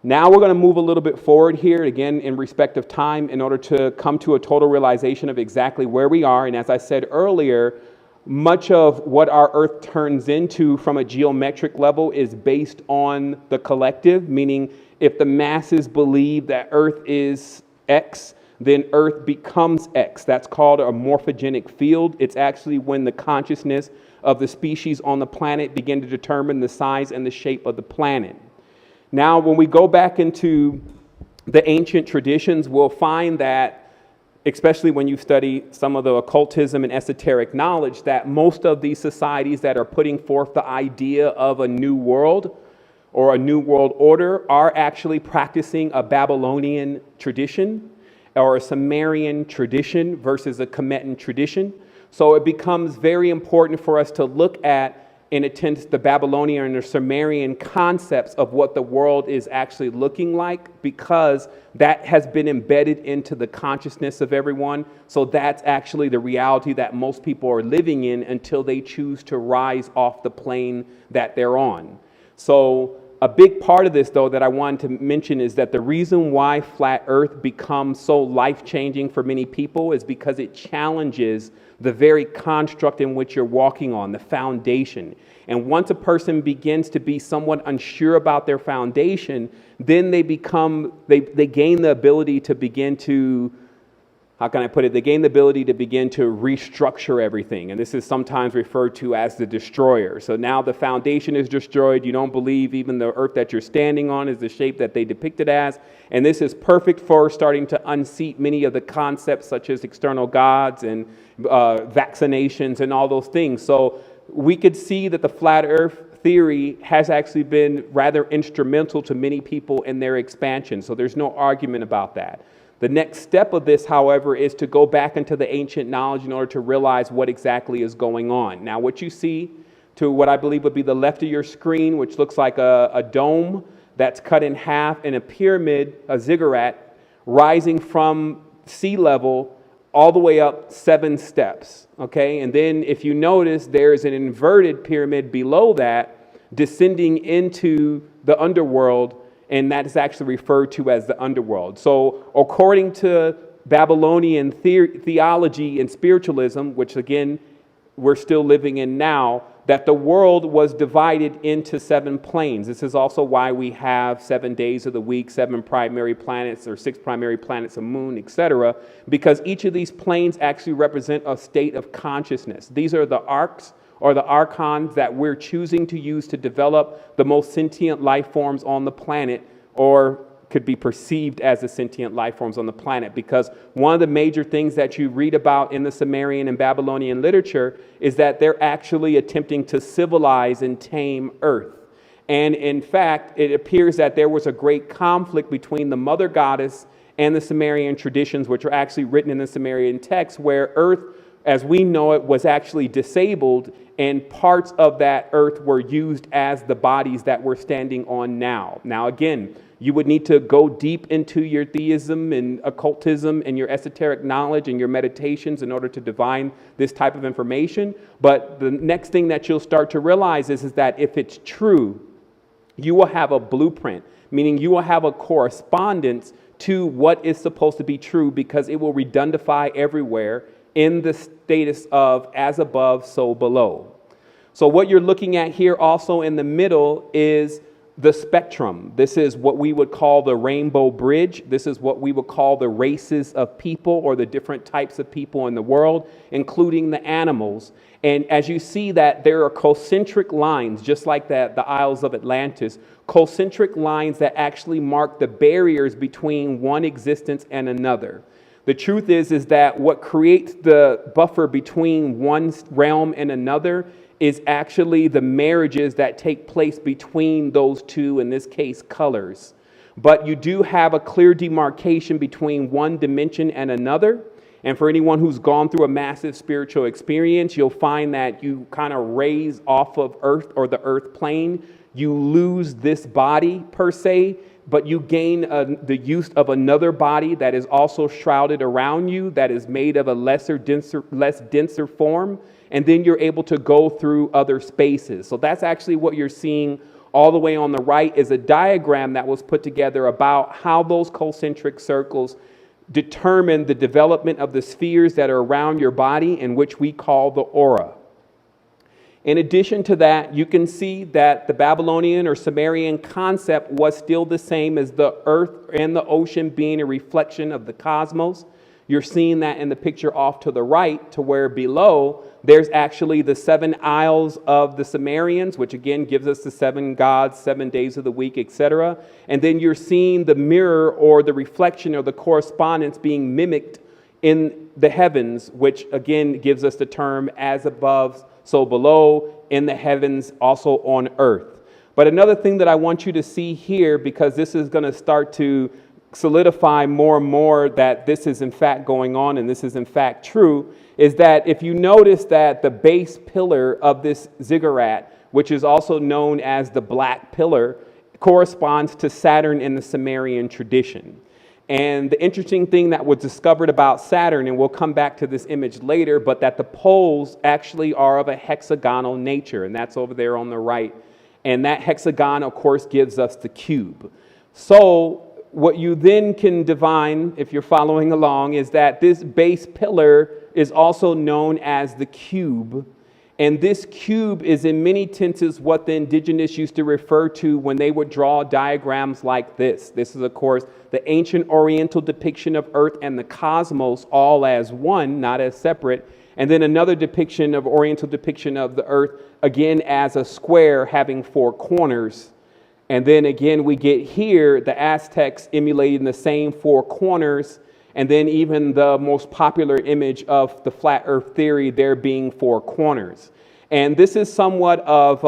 Now we're going to move a little bit forward here, again, in respect of time, in order to come to a total realization of exactly where we are. And as I said earlier, much of what our Earth turns into from a geometric level is based on the collective, meaning if the masses believe that Earth is X, then Earth becomes X. That's called a morphogenic field. It's actually when the consciousness of the species on the planet begin to determine the size and the shape of the planet. Now, when we go back into the ancient traditions, we'll find that, especially when you study some of the occultism and esoteric knowledge, that most of these societies that are putting forth the idea of a new world or a new world order are actually practicing a Babylonian tradition or a Sumerian tradition versus a Kemetan tradition. So it becomes very important for us to look at in attendance the Babylonian and the Sumerian concepts of what the world is actually looking like, because that has been embedded into the consciousness of everyone. So that's actually the reality that most people are living in until they choose to rise off the plane that they're on. So a big part of this, though, that I wanted to mention is that the reason why flat Earth becomes so life-changing for many people is because it challenges the very construct in which you're walking on, the foundation. And once a person begins to be somewhat unsure about their foundation, then they gain the ability to begin to, how can I put it? They gain the ability to begin to restructure everything. And this is sometimes referred to as the destroyer. So now the foundation is destroyed. You don't believe even the earth that you're standing on is the shape that they depict it as. And this is perfect for starting to unseat many of the concepts such as external gods and vaccinations and all those things. So we could see that the flat earth theory has actually been rather instrumental to many people in their expansion. So there's no argument about that. The next step of this, however, is to go back into the ancient knowledge in order to realize what exactly is going on. Now, what you see to what I believe would be the left of your screen, which looks like a dome that's cut in half, and a pyramid, a ziggurat, rising from sea level all the way up 7 steps, okay? And then if you notice, there's an inverted pyramid below that, descending into the underworld, and that is actually referred to as the underworld. So according to Babylonian theology and spiritualism, which again, we're still living in now, that the world was divided into 7 planes. This is also why we have 7 days of the week, 7 primary planets, or 6 primary planets, a moon, etc., because each of these planes actually represent a state of consciousness. These are the arcs or the archons that we're choosing to use to develop the most sentient life forms on the planet, or could be perceived as the sentient life forms on the planet. Because one of the major things that you read about in the Sumerian and Babylonian literature is that they're actually attempting to civilize and tame Earth. And in fact, it appears that there was a great conflict between the mother goddess and the Sumerian traditions, which are actually written in the Sumerian text, where Earth, as we know it, was actually disabled, and parts of that Earth were used as the bodies that we're standing on now. Now, again, you would need to go deep into your theism and occultism and your esoteric knowledge and your meditations in order to divine this type of information. But the next thing that you'll start to realize is that if it's true, you will have a blueprint, meaning you will have a correspondence to what is supposed to be true, because it will redundify everywhere in the status of as above, so below. So what you're looking at here also in the middle is the spectrum. This is what we would call the rainbow bridge. This is what we would call the races of people, or the different types of people in the world, including the animals. And as you see that there are concentric lines, just like the Isles of Atlantis, concentric lines that actually mark the barriers between one existence and another. The truth is that what creates the buffer between one realm and another is actually the marriages that take place between those two, in this case, colors. But you do have a clear demarcation between one dimension and another. And for anyone who's gone through a massive spiritual experience, you'll find that you kind of raise off of Earth, or the Earth plane. You lose this body per se, but you gain the use of another body that is also shrouded around you, that is made of a less denser form, and then you're able to go through other spaces. So that's actually what you're seeing all the way on the right, is a diagram that was put together about how those concentric circles determine the development of the spheres that are around your body, in which we call the aura. In addition to that, you can see that the Babylonian or Sumerian concept was still the same as the earth and the ocean being a reflection of the cosmos. You're seeing that in the picture off to the right, to where below there's actually the 7 isles of the Sumerians, which again gives us the 7 gods, 7 days of the week, etc. And then you're seeing the mirror, or the reflection, or the correspondence being mimicked in the heavens, which again gives us the term as above, so below, in the heavens, also on earth. But another thing that I want you to see here, because this is going to start to solidify more and more that this is in fact going on and this is in fact true, is that if you notice that the base pillar of this ziggurat which is also known as the black pillar, corresponds to Saturn in the Sumerian tradition. And the interesting thing that was discovered about Saturn, and we'll come back to this image later, but that the poles actually are of a hexagonal nature, and that's over there on the right. And that hexagon, of course, gives us the cube. So what you then can divine, if you're following along, is that this base pillar is also known as the cube. And this cube is in many tenses what the indigenous used to refer to when they would draw diagrams like this. This is, of course, the ancient Oriental depiction of Earth and the cosmos all as one, not as separate. And then another depiction of Oriental depiction of the Earth, again, as a square having 4 corners. And then again, we get here the Aztecs emulating the same 4 corners. And then even the most popular image of the flat earth theory, there being 4 corners. And this is somewhat of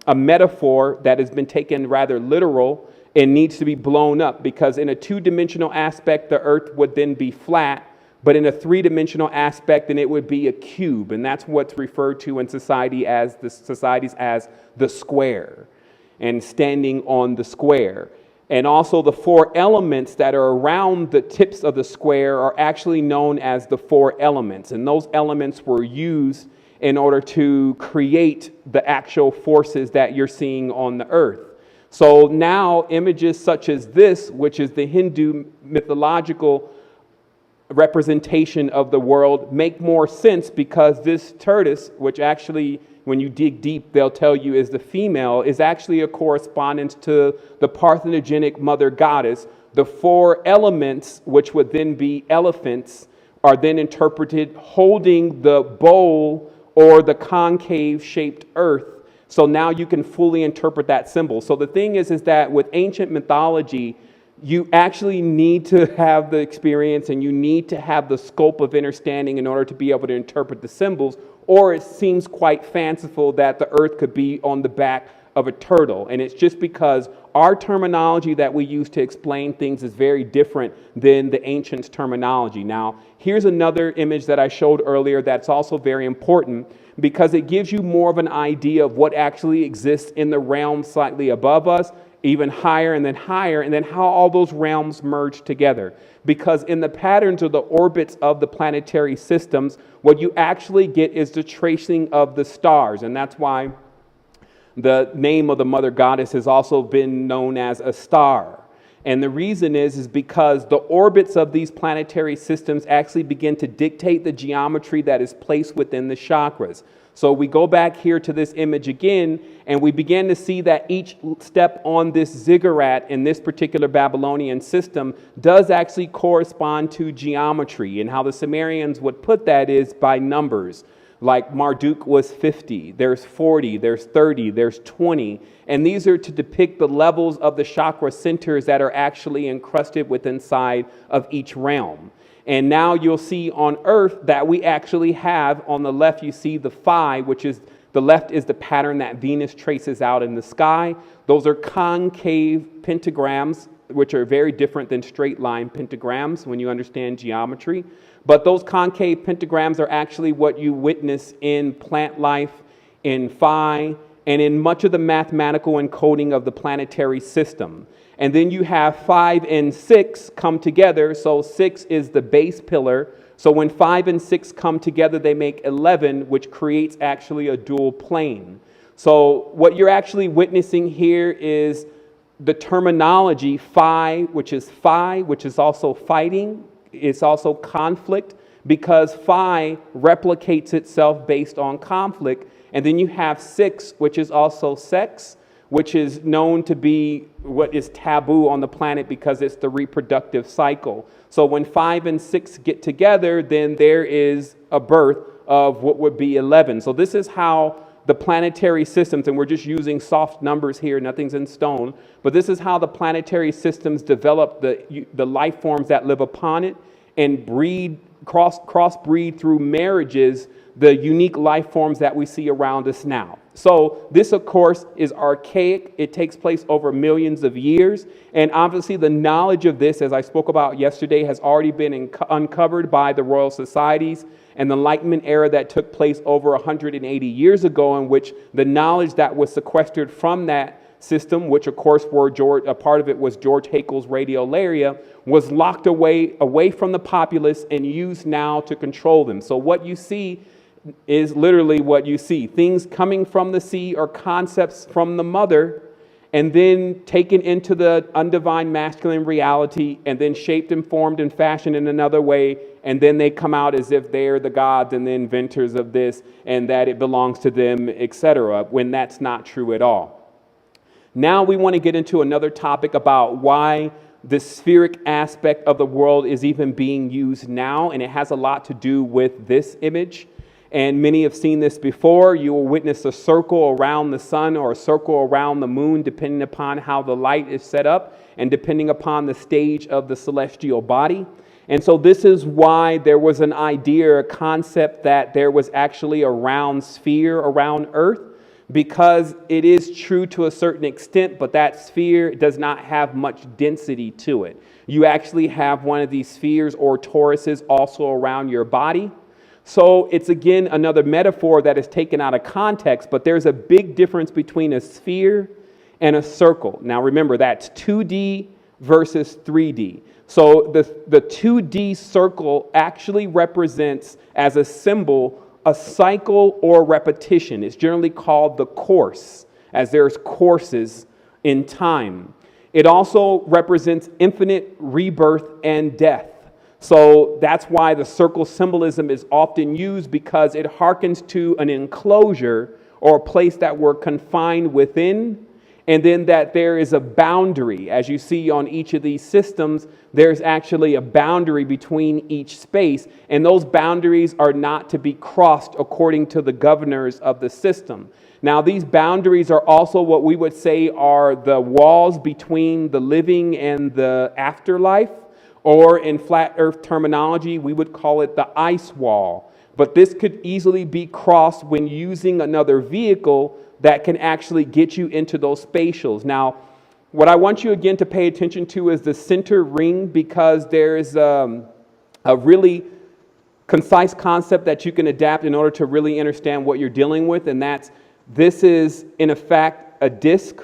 a metaphor that has been taken rather literal and needs to be blown up, because in a 2-dimensional aspect, the earth would then be flat, but in a 3-dimensional aspect, then it would be a cube. And that's what's referred to in societies as the square, and standing on the square. And also the 4 elements that are around the tips of the square are actually known as the 4 elements. And those elements were used in order to create the actual forces that you're seeing on the earth. So now images such as this, which is the Hindu mythological representation of the world, make more sense, because this tortoise, which actually, when you dig deep, they'll tell you is the female, is actually a correspondence to the parthenogenic mother goddess. The 4 elements, which would then be elephants, are then interpreted holding the bowl or the concave shaped earth. So now you can fully interpret that symbol. So the thing is that with ancient mythology, you actually need to have the experience and you need to have the scope of understanding in order to be able to interpret the symbols, or it seems quite fanciful that the earth could be on the back of a turtle. And it's just because our terminology that we use to explain things is very different than the ancients' terminology. Now, here's another image that I showed earlier that's also very important, because it gives you more of an idea of what actually exists in the realm slightly above us, even higher, and then how all those realms merge together. Because in the patterns or the orbits of the planetary systems, what you actually get is the tracing of the stars. And that's why the name of the mother goddess has also been known as a star. And the reason is because the orbits of these planetary systems actually begin to dictate the geometry that is placed within the chakras. So we go back here to this image again, and we begin to see that each step on this ziggurat in this particular Babylonian system does actually correspond to geometry. And how the Sumerians would put that is by numbers. Like Marduk was 50, there's 40, there's 30, there's 20. And these are to depict the levels of the chakra centers that are actually encrusted within inside of each realm. And now you'll see on Earth that we actually have, on the left, you see the phi, which is, the left is the pattern that Venus traces out in the sky. Those are concave pentagrams, which are very different than straight line pentagrams when you understand geometry. But those concave pentagrams are actually what you witness in plant life, in phi, and in much of the mathematical encoding of the planetary system. And then you have 5 and 6 come together. So 6 is the base pillar. So when 5 and 6 come together, they make 11, which creates actually a dual plane. So what you're actually witnessing here is the terminology phi, which is also fighting. It's also conflict, because phi replicates itself based on conflict. And then you have 6, which is also sex, which is known to be what is taboo on the planet because it's the reproductive cycle. So when 5 and 6 get together, then there is a birth of what would be 11. So this is how the planetary systems, and we're just using soft numbers here, nothing's in stone, but this is how the planetary systems develop the life forms that live upon it and breed, crossbreed through marriages, the unique life forms that we see around us now. So this, of course, is archaic. It takes place over millions of years. And obviously the knowledge of this, as I spoke about yesterday, has already been uncovered by the Royal Societies and the Enlightenment era that took place over 180 years ago, in which the knowledge that was sequestered from that system, which of course a part of it was George Haeckel's radiolaria, was locked away from the populace and used now to control them. So what you see is literally what you see. Things coming from the sea or concepts from the mother, and then taken into the undivine masculine reality, and then shaped and formed and fashioned in another way, and then they come out as if they're the gods and the inventors of this, and that it belongs to them, etc., when that's not true at all. Now we want to get into another topic about why the spheric aspect of the world is even being used now, and it has a lot to do with this image. And many have seen this before. You will witness a circle around the sun or a circle around the moon, depending upon how the light is set up and depending upon the stage of the celestial body. And so this is why there was an idea, a concept that there was actually a round sphere around Earth, because it is true to a certain extent, but that sphere does not have much density to it. You actually have one of these spheres or toruses also around your body. So it's, again, another metaphor that is taken out of context, but there's a big difference between a sphere and a circle. Now, remember, that's 2D versus 3D. So the 2D circle actually represents, as a symbol, a cycle or repetition. It's generally called the course, as there's courses in time. It also represents infinite rebirth and death. So that's why the circle symbolism is often used, because it harkens to an enclosure or a place that we're confined within, and then that there is a boundary. As you see on each of these systems, there's actually a boundary between each space, and those boundaries are not to be crossed according to the governors of the system. Now, these boundaries are also what we would say are the walls between the living and the afterlife. Or in flat earth terminology, we would call it the ice wall. But this could easily be crossed when using another vehicle that can actually get you into those spatials. Now, what I want you again to pay attention to is the center ring, because there's a really concise concept that you can adapt in order to really understand what you're dealing with. And this is, in effect, a disc.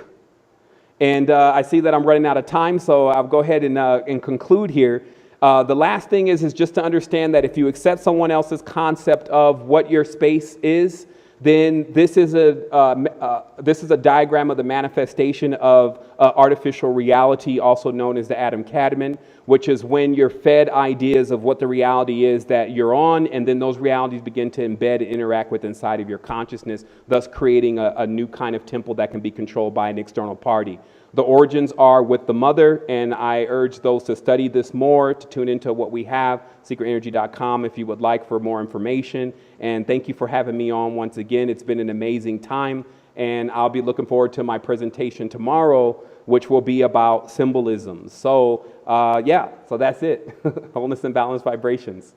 And I see that I'm running out of time, so I'll go ahead and conclude here. The last thing is just to understand that if you accept someone else's concept of what your space is, then this is a diagram of the manifestation of artificial reality, also known as the Adam Kadmon, which is when you're fed ideas of what the reality is that you're on, and then those realities begin to embed and interact with inside of your consciousness, thus creating a new kind of temple that can be controlled by an external party. The origins are with the mother, and I urge those to study this more, to tune into what we have, secretenergy.com, if you would like for more information. And thank you for having me on once again. It's been an amazing time, and I'll be looking forward to my presentation tomorrow, which will be about symbolism. So, so that's it. Wholeness and balanced vibrations.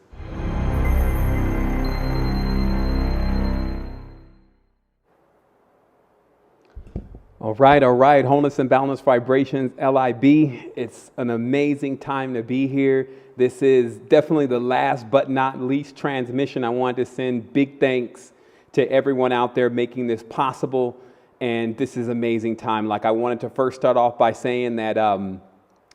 All right. Wholeness and Balanced Vibrations, LIB. It's an amazing time to be here. This is definitely the last but not least transmission. I wanted to send big thanks to everyone out there making this possible. And this is an amazing time. Like, I wanted to first start off by saying that,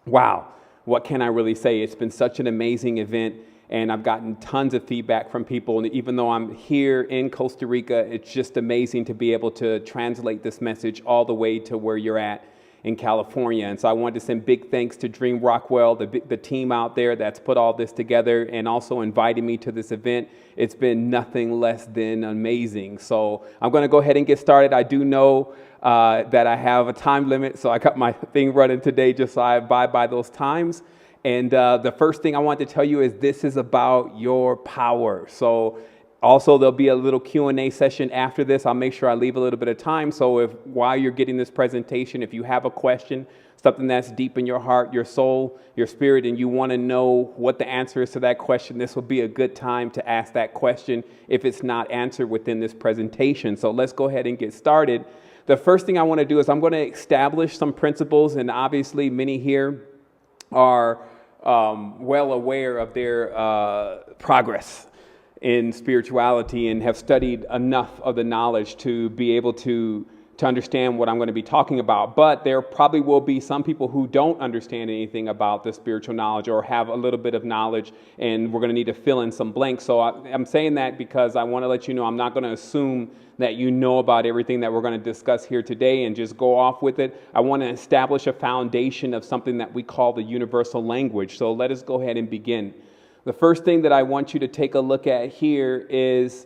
wow, what can I really say? It's been such an amazing event. And I've gotten tons of feedback from people. And even though I'm here in Costa Rica, it's just amazing to be able to translate this message all the way to where you're at in California. And so I wanted to send big thanks to Dream Rockwell, the team out there that's put all this together and also invited me to this event. It's been nothing less than amazing. So I'm going to go ahead and get started. I do know that I have a time limit, so I got my thing running today just so I abide by those times. And the first thing I want to tell you is this is about your power. So also there'll be a little Q&A session after this. I'll make sure I leave a little bit of time. So while you're getting this presentation, if you have a question, something that's deep in your heart, your soul, your spirit, and you want to know what the answer is to that question, this will be a good time to ask that question if it's not answered within this presentation. So let's go ahead and get started. The first thing I want to do is I'm going to establish some principles, and obviously many here are well aware of their progress in spirituality and have studied enough of the knowledge to be able to understand what I'm going to be talking about. But there probably will be some people who don't understand anything about the spiritual knowledge or have a little bit of knowledge, and we're going to need to fill in some blanks. So I'm saying that because I want to let you know I'm not going to assume that you know about everything that we're going to discuss here today and just go off with it. I want to establish a foundation of something that we call the universal language. So let us go ahead and begin. The first thing that I want you to take a look at here is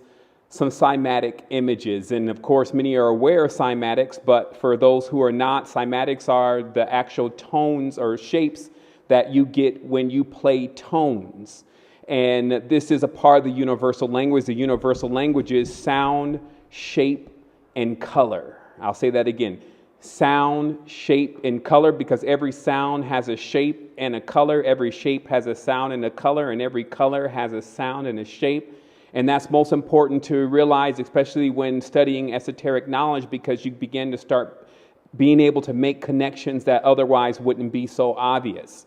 some cymatic images. And of course, many are aware of cymatics, but for those who are not, cymatics are the actual tones or shapes that you get when you play tones. And this is a part of the universal language. The universal language is sound, shape, and color. I'll say that again. Sound, shape, and color, because every sound has a shape and a color. Every shape has a sound and a color, and every color has a sound and a shape. And that's most important to realize, especially when studying esoteric knowledge, because you begin to start being able to make connections that otherwise wouldn't be so obvious.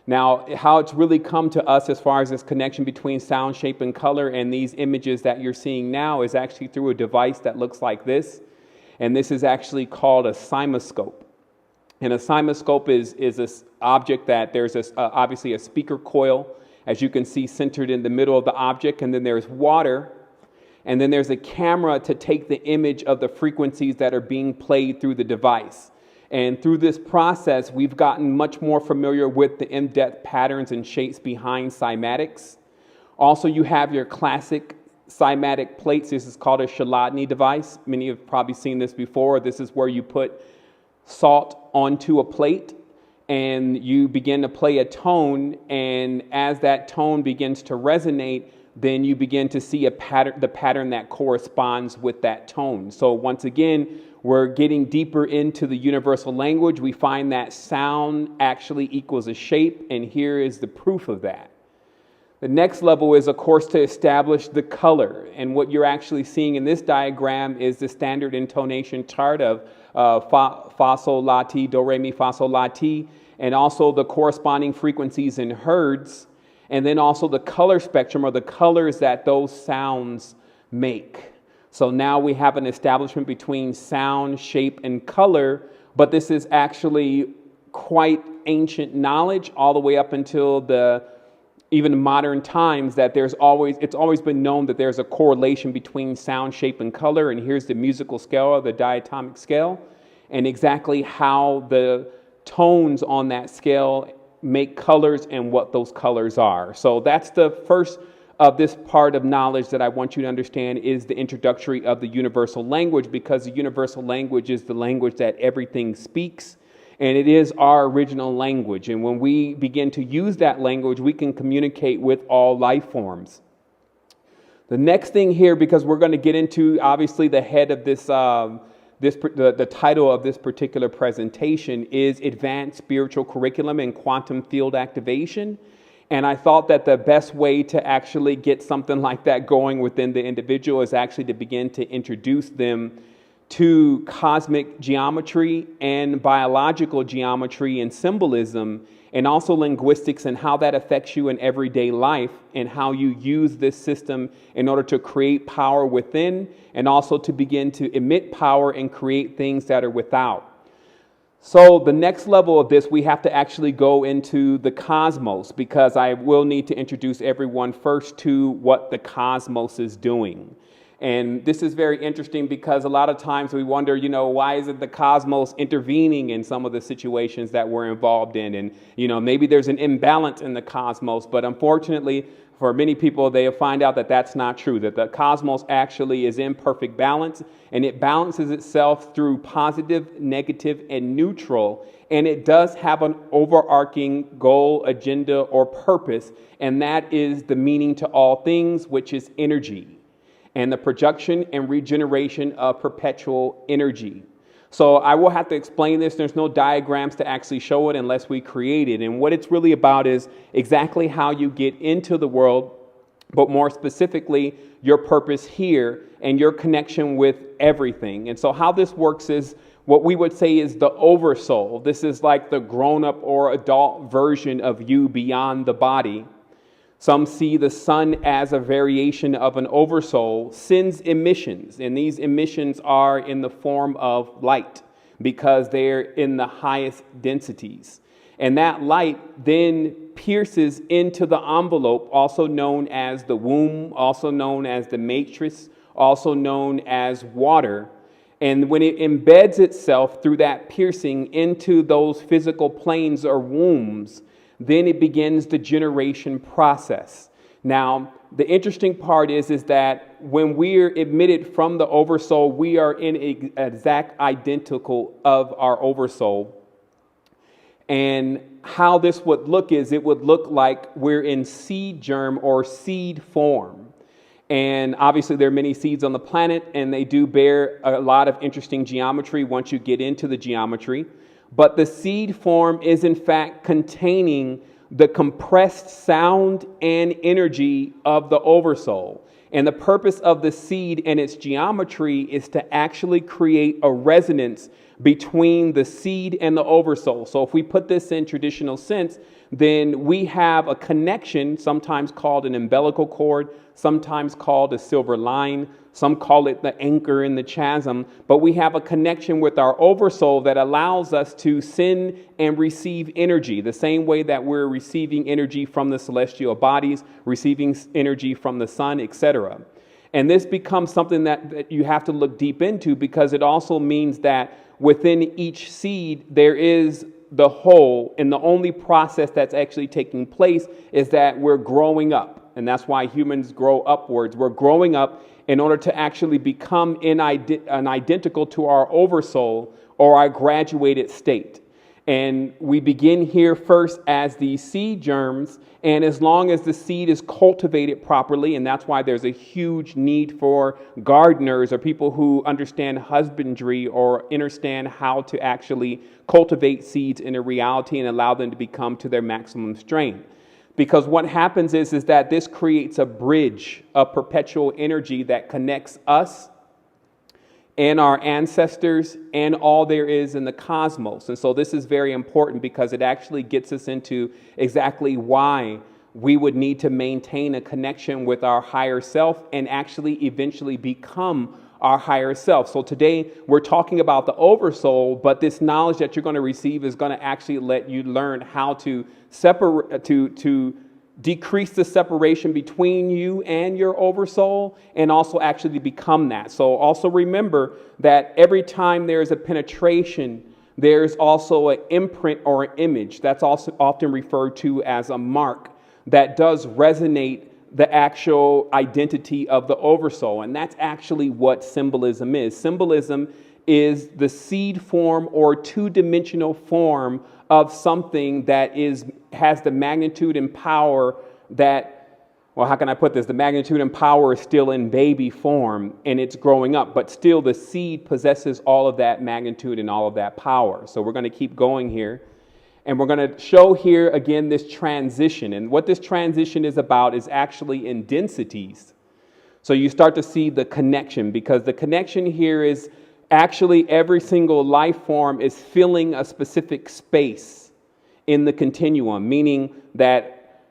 Now, how it's really come to us as far as this connection between sound, shape, and color and these images that you're seeing now is actually through a device that looks like this. And this is actually called a cymoscope. And a cymoscope is this object that there's obviously a speaker coil, as you can see, centered in the middle of the object. And then there's water. And then there's a camera to take the image of the frequencies that are being played through the device. And through this process, we've gotten much more familiar with the in-depth patterns and shapes behind cymatics. Also, you have your classic cymatic plates. This is called a Chladni device. Many have probably seen this before. This is where you put salt onto a plate and you begin to play a tone. And as that tone begins to resonate, then you begin to see a pattern, the pattern that corresponds with that tone. So once again, we're getting deeper into the universal language. We find that sound actually equals a shape, and here is the proof of that. The next level is, of course, to establish the color. And what you're actually seeing in this diagram is the standard intonation chart of fa, sol, la, ti, do, re, mi, fa, sol, la, ti, and also the corresponding frequencies in hertz, and then also the color spectrum, or the colors that those sounds make. So now we have an establishment between sound, shape, and color, but this is actually quite ancient knowledge all the way up until even modern times, that it's always been known that there's a correlation between sound, shape, and color. And here's the musical scale, or the diatonic scale, and exactly how the tones on that scale make colors and what those colors are. So that's the first of this part of knowledge that I want you to understand, is the introductory of the universal language, because the universal language is the language that everything speaks, and it is our original language. And when we begin to use that language, we can communicate with all life forms. The next thing here, because we're going to get into obviously the head of this, the title of this particular presentation is Advanced Spiritual Curriculum and Quantum Field Activation. And I thought that the best way to actually get something like that going within the individual is actually to begin to introduce them to cosmic geometry and biological geometry and symbolism, and also linguistics, and how that affects you in everyday life, and how you use this system in order to create power within, and also to begin to emit power and create things that are without. So the next level of this, we have to actually go into the cosmos, because I will need to introduce everyone first to what the cosmos is doing. And this is very interesting, because a lot of times we wonder, why isn't the cosmos intervening in some of the situations that we're involved in? And, maybe there's an imbalance in the cosmos, but unfortunately, for many people, they'll find out that that's not true, that the cosmos actually is in perfect balance, and it balances itself through positive, negative, and neutral. And it does have an overarching goal, agenda, or purpose, and that is the meaning to all things, which is energy, and the production and regeneration of perpetual energy. So I will have to explain this. There's no diagrams to actually show it unless we create it. And what it's really about is exactly how you get into the world, but more specifically, your purpose here and your connection with everything. And so how this works is what we would say is the oversoul. This is like the grown-up or adult version of you beyond the body. Some see the sun as a variation of an oversoul, sends emissions, and these emissions are in the form of light because they're in the highest densities. And that light then pierces into the envelope, also known as the womb, also known as the matrix, also known as water. And when it embeds itself through that piercing into those physical planes or wombs, then it begins the generation process. Now, the interesting part is that when we're emitted from the oversoul, we are in an exact identical of our oversoul. And how this would look is it would look like we're in seed germ or seed form. And obviously there are many seeds on the planet, and they do bear a lot of interesting geometry once you get into the geometry. But the seed form is in fact containing the compressed sound and energy of the oversoul. And the purpose of the seed and its geometry is to actually create a resonance between the seed and the oversoul. So if we put this in traditional sense, then we have a connection, sometimes called an umbilical cord, sometimes called a silver line, some call it the anchor in the chasm, but we have a connection with our oversoul that allows us to send and receive energy, the same way that we're receiving energy from the celestial bodies, receiving energy from the sun, etc. And this becomes something that you have to look deep into, because it also means that within each seed there is the whole, and the only process that's actually taking place is that we're growing up. And that's why humans grow upwards. We're growing up in order to actually become an identical to our oversoul or our graduated state. And we begin here first as the seed germs, and as long as the seed is cultivated properly, and that's why there's a huge need for gardeners or people who understand husbandry or understand how to actually cultivate seeds in a reality and allow them to become to their maximum strength. Because what happens is that this creates a bridge of perpetual energy that connects us and our ancestors and all there is in the cosmos. And so this is very important, because it actually gets us into exactly why we would need to maintain a connection with our higher self and actually eventually become our higher self. So today we're talking about the oversoul, but this knowledge that you're going to receive is going to actually let you learn how to separate, to decrease the separation between you and your oversoul, and also actually become that. So also remember that every time there's a penetration, there's also an imprint or an image that's also often referred to as a mark that does resonate the actual identity of the oversoul. And that's actually what symbolism is. Symbolism is the seed form or two-dimensional form of something that has the magnitude and power that, well, how can I put this? The magnitude and power is still in baby form and it's growing up, but still the seed possesses all of that magnitude and all of that power. So we're going to keep going here. And we're going to show here again this transition. And what this transition is about is actually in densities. So you start to see the connection, because the connection here is actually every single life form is filling a specific space in the continuum, meaning that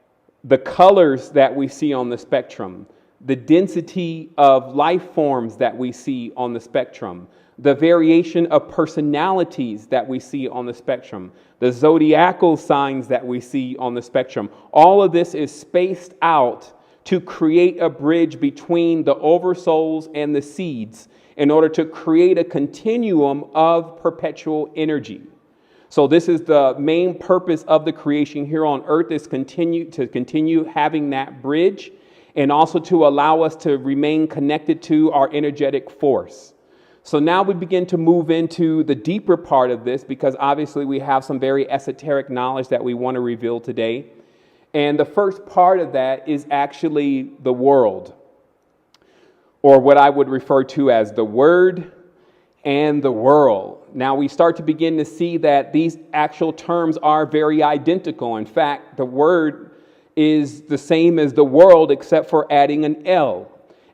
the colors that we see on the spectrum, the density of life forms that we see on the spectrum, the variation of personalities that we see on the spectrum, the zodiacal signs that we see on the spectrum. All of this is spaced out to create a bridge between the oversouls and the seeds in order to create a continuum of perpetual energy. So this is the main purpose of the creation here on earth, is continue having that bridge, and also to allow us to remain connected to our energetic force. So now we begin to move into the deeper part of this, because obviously we have some very esoteric knowledge that we want to reveal today. And the first part of that is actually the world, or what I would refer to as the word and the world. Now we start to begin to see that these actual terms are very identical. In fact, the word is the same as the world except for adding an L.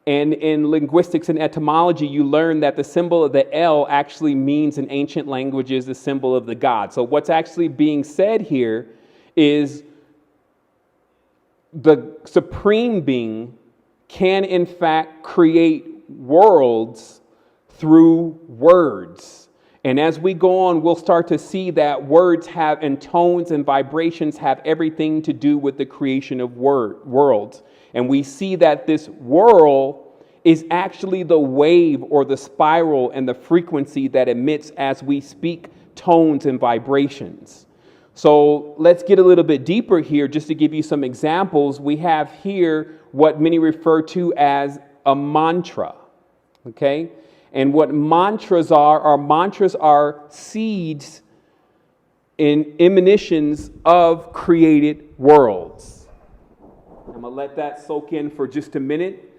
And in linguistics and etymology, you learn that the symbol of the L actually means in ancient languages the symbol of the god. So what's actually being said here is the supreme being can in fact create worlds through words. And as we go on, we'll start to see that words have, and tones and vibrations have everything to do with the creation of worlds. And we see that this whirl is actually the wave or the spiral and the frequency that emits as we speak tones and vibrations. So let's get a little bit deeper here just to give you some examples. We have here what many refer to as a mantra, okay? And what mantras are seeds and emanations of created worlds. I'm going to let that soak in for just a minute.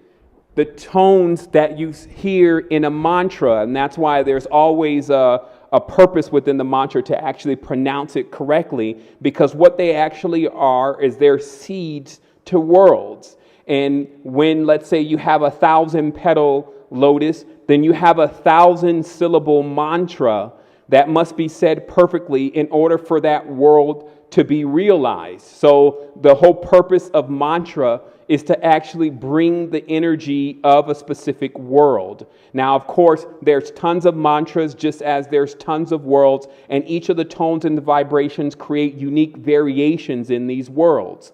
The tones that you hear in a mantra, and that's why there's always a purpose within the mantra to actually pronounce it correctly, because what they actually are is they're seeds to worlds. And when, let's say, you have 1,000-petal lotus, then you have 1,000-syllable mantra that must be said perfectly in order for that world to be realized. So the whole purpose of mantra is to actually bring the energy of a specific world. Now, of course, there's tons of mantras just as there's tons of worlds, and each of the tones and the vibrations create unique variations in these worlds.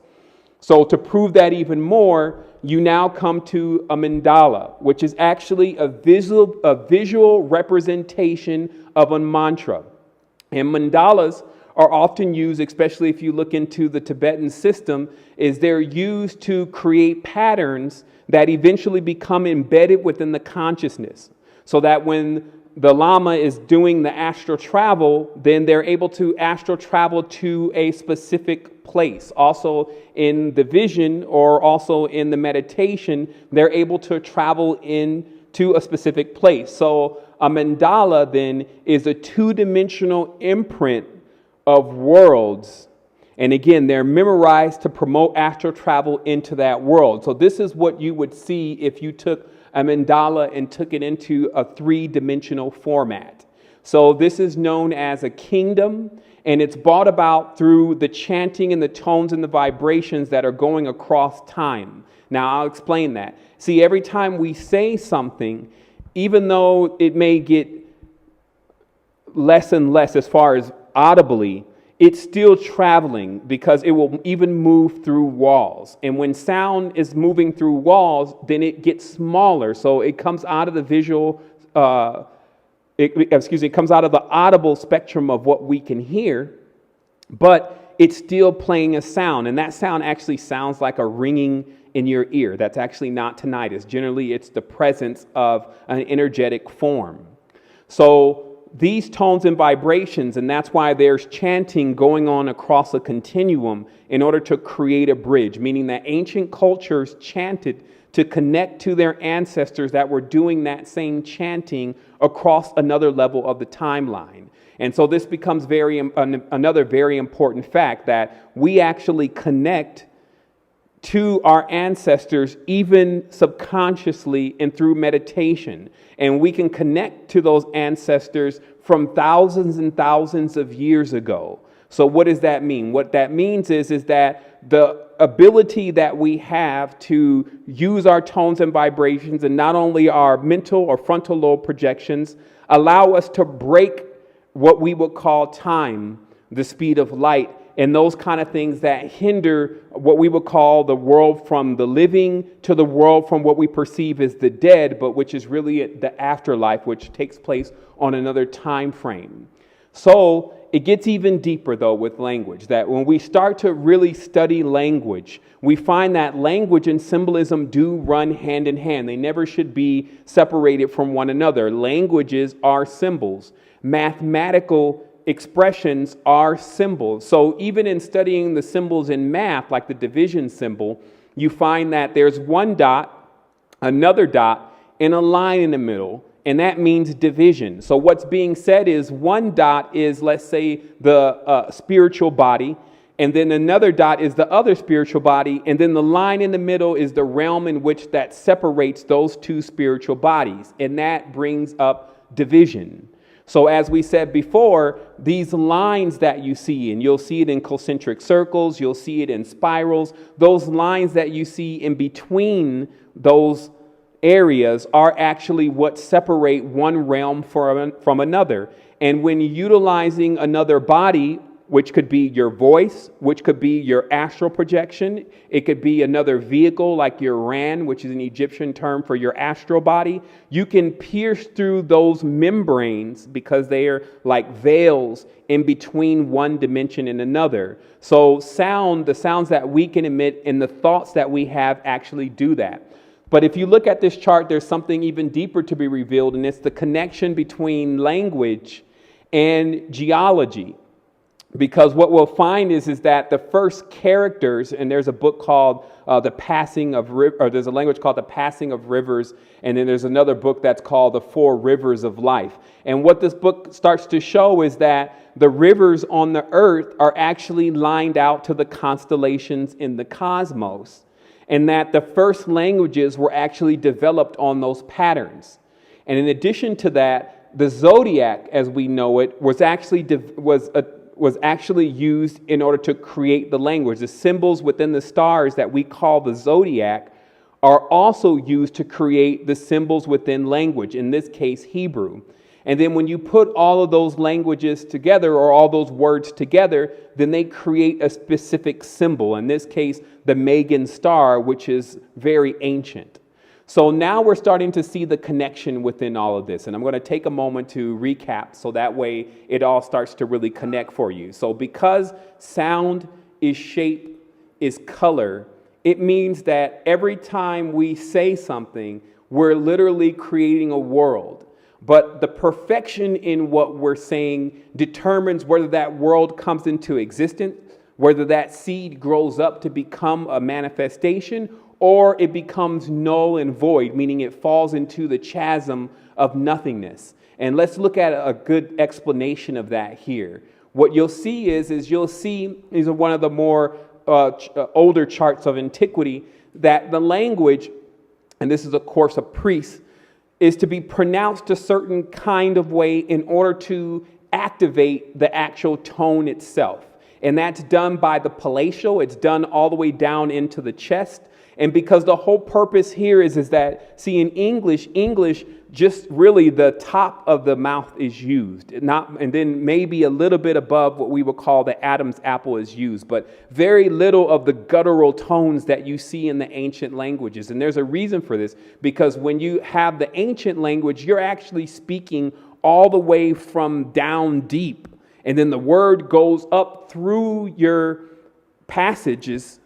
So to prove that even more, you now come to a mandala, which is actually a visual representation of a mantra. And mandalas are often used, especially if you look into the Tibetan system, is they're used to create patterns that eventually become embedded within the consciousness. So that when the Lama is doing the astral travel, then they're able to astral travel to a specific place. Also in the vision or also in the meditation, they're able to travel into a specific place. So a mandala then is a two-dimensional imprint of worlds. And again, they're memorized to promote astral travel into that world. So this is what you would see if you took a mandala and took it into a three-dimensional format. So this is known as a kingdom, and it's brought about through the chanting and the tones and the vibrations that are going across time. Now, I'll explain that. See, every time we say something, even though it may get less and less as far as audibly, it's still traveling because it will even move through walls. And when sound is moving through walls, then it gets smaller. So it comes out of the visual, it comes out of the audible spectrum of what we can hear, but it's still playing a sound. And that sound actually sounds like a ringing in your ear. That's actually not tinnitus. Generally, it's the presence of an energetic form. So these tones and vibrations, and that's why there's chanting going on across a continuum in order to create a bridge, meaning that ancient cultures chanted to connect to their ancestors that were doing that same chanting across another level of the timeline. And so this becomes another very important fact, that we actually connect to our ancestors even subconsciously and through meditation. And we can connect to those ancestors from thousands and thousands of years ago. So what does that mean? What that means is that the ability that we have to use our tones and vibrations, and not only our mental or frontal lobe projections, allow us to break what we would call time, the speed of light, and those kind of things that hinder what we would call the world from the living to the world from what we perceive as the dead, but which is really the afterlife, which takes place on another time frame. So it gets even deeper, though, with language, that when we start to really study language, we find that language and symbolism do run hand in hand. They never should be separated from one another. Languages are symbols. Mathematical expressions are symbols. So even in studying the symbols in math, like the division symbol, you find that there's one dot, another dot, and a line in the middle. and that means division. So what's being said is one dot is, let's say, the spiritual body, and then another dot is the other spiritual body, and then the line in the middle is the realm in which that separates those two spiritual bodies, and that brings up division. So as we said before, these lines that you see, and you'll see it in concentric circles, you'll see it in spirals, those lines that you see in between those areas are actually what separate one realm from another. And when utilizing another body, which could be your voice, which could be your astral projection, it could be another vehicle like your ran, which is an Egyptian term for your astral body, you can pierce through those membranes because they are like veils in between one dimension and another. So the sounds that we can emit and the thoughts that we have actually do that. But if you look at this chart, there's something even deeper to be revealed, and it's the connection between language and geology. Because what we'll find is that the first characters, and there's a book called there's a language called The Passing of Rivers, and then there's another book that's called The Four Rivers of Life. And what this book starts to show is that the rivers on the earth are actually lined out to the constellations in the cosmos, and that the first languages were actually developed on those patterns. And in addition to that, the zodiac, as we know it, was actually used in order to create the language. The symbols within the stars that we call the zodiac are also used to create the symbols within language, in this case, Hebrew. And then when you put all of those languages together, or all those words together, then they create a specific symbol, in this case, the Magan star, which is very ancient. So now we're starting to see the connection within all of this. And I'm going to take a moment to recap so that way it all starts to really connect for you. So because sound is shape, is color, it means that every time we say something, we're literally creating a world. But the perfection in what we're saying determines whether that world comes into existence, whether that seed grows up to become a manifestation, or it becomes null and void, meaning it falls into the chasm of nothingness. And let's look at a good explanation of that here. What you'll see is these are one of the more older charts of antiquity, that the language, and this is of course a priest, is to be pronounced a certain kind of way in order to activate the actual tone itself. And that's done by the palatial. It's done all the way down into the chest. And because the whole purpose here is that, see, in English, just really the top of the mouth is used, and then maybe a little bit above what we would call the Adam's apple is used, but very little of the guttural tones that you see in the ancient languages. And there's a reason for this, because when you have the ancient language, you're actually speaking all the way from down deep, and then the word goes up through your passages,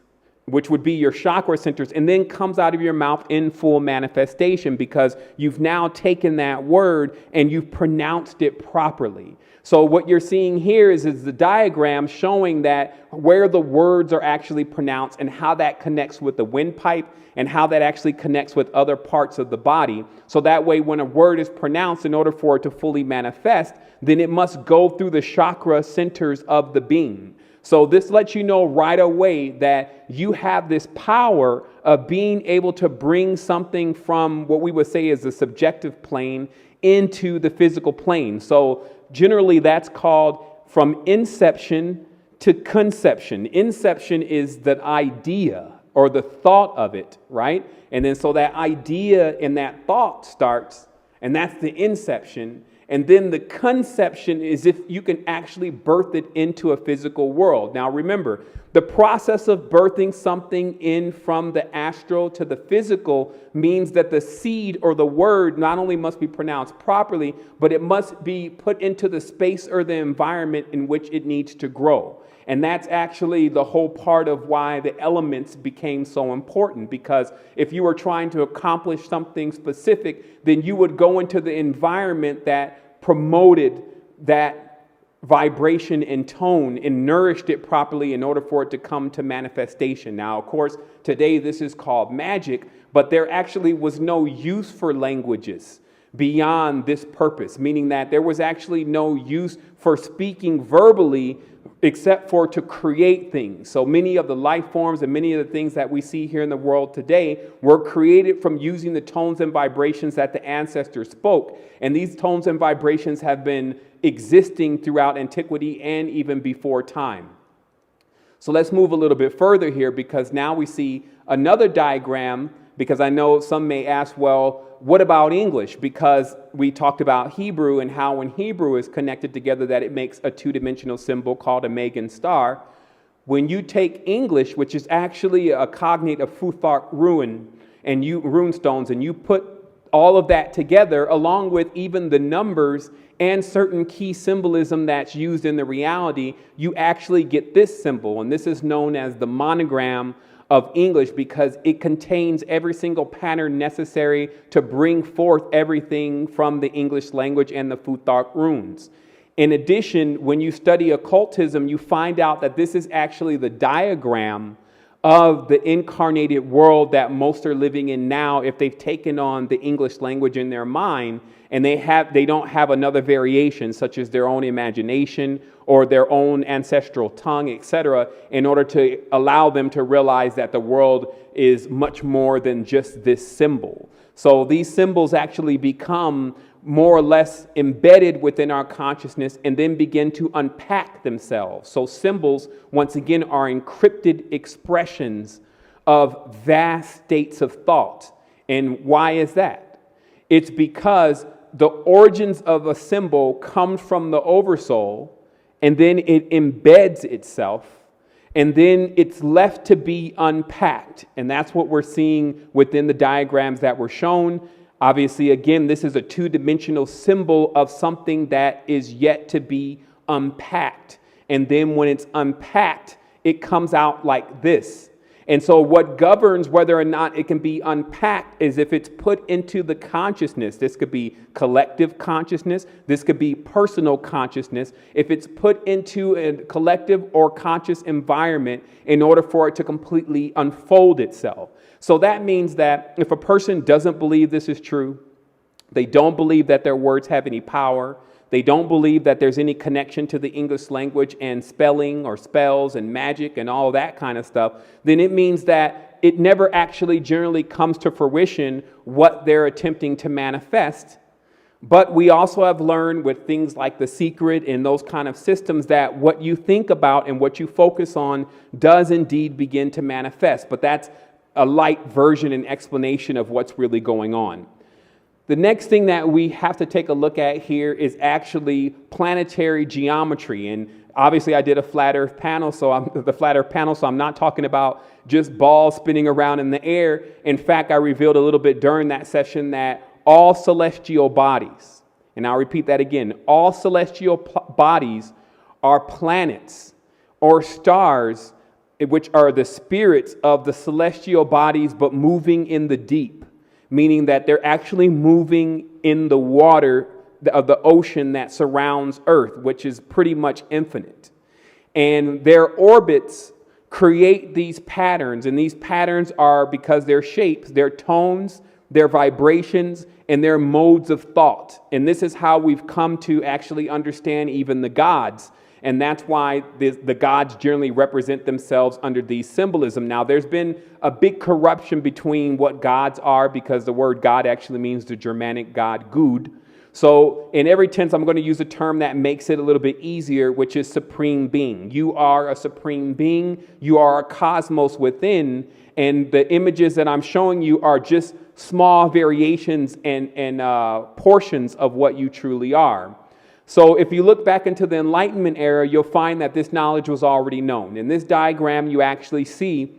which would be your chakra centers, and then comes out of your mouth in full manifestation, because you've now taken that word and you've pronounced it properly. So what you're seeing here is the diagram showing that where the words are actually pronounced and how that connects with the windpipe and how that actually connects with other parts of the body. So that way, when a word is pronounced, in order for it to fully manifest, then it must go through the chakra centers of the being. So this lets you know right away that you have this power of being able to bring something from what we would say is the subjective plane into the physical plane. So generally that's called from inception to conception. Inception is the idea or the thought of it, right? And then so that idea and that thought starts, and that's the inception. And then the conception is if you can actually birth it into a physical world. Now remember, the process of birthing something in from the astral to the physical means that the seed or the word not only must be pronounced properly, but it must be put into the space or the environment in which it needs to grow. And that's actually the whole part of why the elements became so important, because if you were trying to accomplish something specific, then you would go into the environment that promoted that vibration and tone and nourished it properly in order for it to come to manifestation. Now, of course, today this is called magic, but there actually was no use for languages. beyond this purpose, meaning that there was actually no use for speaking verbally except for to create things. So many of the life forms and many of the things that we see here in the world today were created from using the tones and vibrations that the ancestors spoke. And these tones and vibrations have been existing throughout antiquity and even before time. So let's move a little bit further here, because now we see another diagram, because I know some may ask, well, what about English? Because we talked about Hebrew and how when Hebrew is connected together that it makes a two-dimensional symbol called a Megan star. When you take English, which is actually a cognate of Futhark rune stones, and you put all of that together along with even the numbers and certain key symbolism that's used in the reality, you actually get this symbol. And this is known as the monogram of English, because it contains every single pattern necessary to bring forth everything from the English language and the Futhark runes. In addition, when you study occultism, you find out that this is actually the diagram of the incarnated world that most are living in now, if they've taken on the English language in their mind and they don't have another variation, such as their own imagination or their own ancestral tongue, etc., in order to allow them to realize that the world is much more than just this symbol. So these symbols actually become more or less embedded within our consciousness and then begin to unpack themselves. So symbols, once again, are encrypted expressions of vast states of thought. And why is that? It's because the origins of a symbol comes from the oversoul, and then it embeds itself, and then it's left to be unpacked. And that's what we're seeing within the diagrams that were shown. Obviously, again, this is a two-dimensional symbol of something that is yet to be unpacked. And then when it's unpacked, it comes out like this. And so what governs whether or not it can be unpacked is if it's put into the consciousness. This could be collective consciousness. This could be personal consciousness. If it's put into a collective or conscious environment in order for it to completely unfold itself. So that means that if a person doesn't believe this is true, they don't believe that their words have any power, they don't believe that there's any connection to the English language and spelling or spells and magic and all that kind of stuff, then it means that it never actually generally comes to fruition what they're attempting to manifest. But we also have learned with things like The Secret and those kind of systems that what you think about and what you focus on does indeed begin to manifest. But that's a light version and explanation of what's really going on. The next thing that we have to take a look at here is actually planetary geometry. And obviously I did a flat earth panel, so I'm not talking about just balls spinning around in the air. In fact, I revealed a little bit during that session that all celestial bodies, and I'll repeat that again, all celestial bodies are planets or stars, which are the spirits of the celestial bodies, but moving in the deep. Meaning that they're actually moving in the water of the ocean that surrounds Earth, which is pretty much infinite. And their orbits create these patterns, and these patterns are because their shapes, their tones, their vibrations, and their modes of thought. And this is how we've come to actually understand even the gods. And that's why the gods generally represent themselves under these symbolism. Now, there's been a big corruption between what gods are, because the word God actually means the Germanic god Gud. So in every tense, I'm going to use a term that makes it a little bit easier, which is supreme being. You are a supreme being. You are a cosmos within. And the images that I'm showing you are just small variations and portions of what you truly are. So if you look back into the Enlightenment era, you'll find that this knowledge was already known. In this diagram, you actually see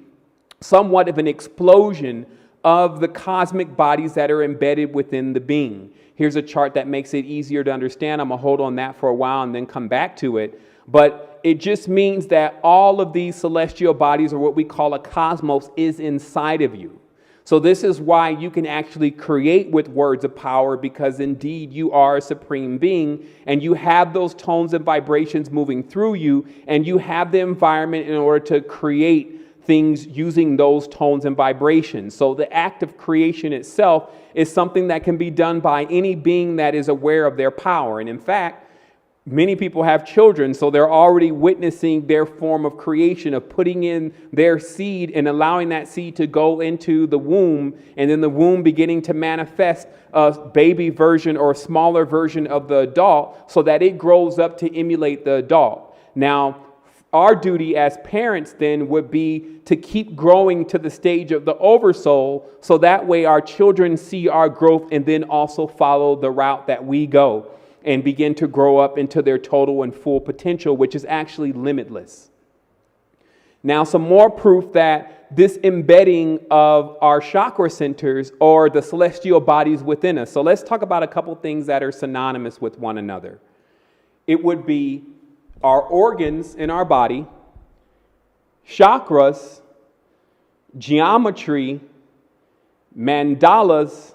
somewhat of an explosion of the cosmic bodies that are embedded within the being. Here's a chart that makes it easier to understand. I'm going to hold on that for a while and then come back to it. But it just means that all of these celestial bodies, or what we call a cosmos, is inside of you. So this is why you can actually create with words of power, because indeed you are a supreme being and you have those tones and vibrations moving through you, and you have the environment in order to create things using those tones and vibrations. So the act of creation itself is something that can be done by any being that is aware of their power. And in fact, many people have children, so they're already witnessing their form of creation, of putting in their seed and allowing that seed to go into the womb, and then the womb beginning to manifest a baby version or a smaller version of the adult so that it grows up to emulate the adult. Now, our duty as parents then would be to keep growing to the stage of the oversoul, so that way our children see our growth and then also follow the route that we go and begin to grow up into their total and full potential, which is actually limitless. Now, some more proof that this embedding of our chakra centers or the celestial bodies within us. So let's talk about a couple things that are synonymous with one another. It would be our organs in our body, chakras, geometry, mandalas,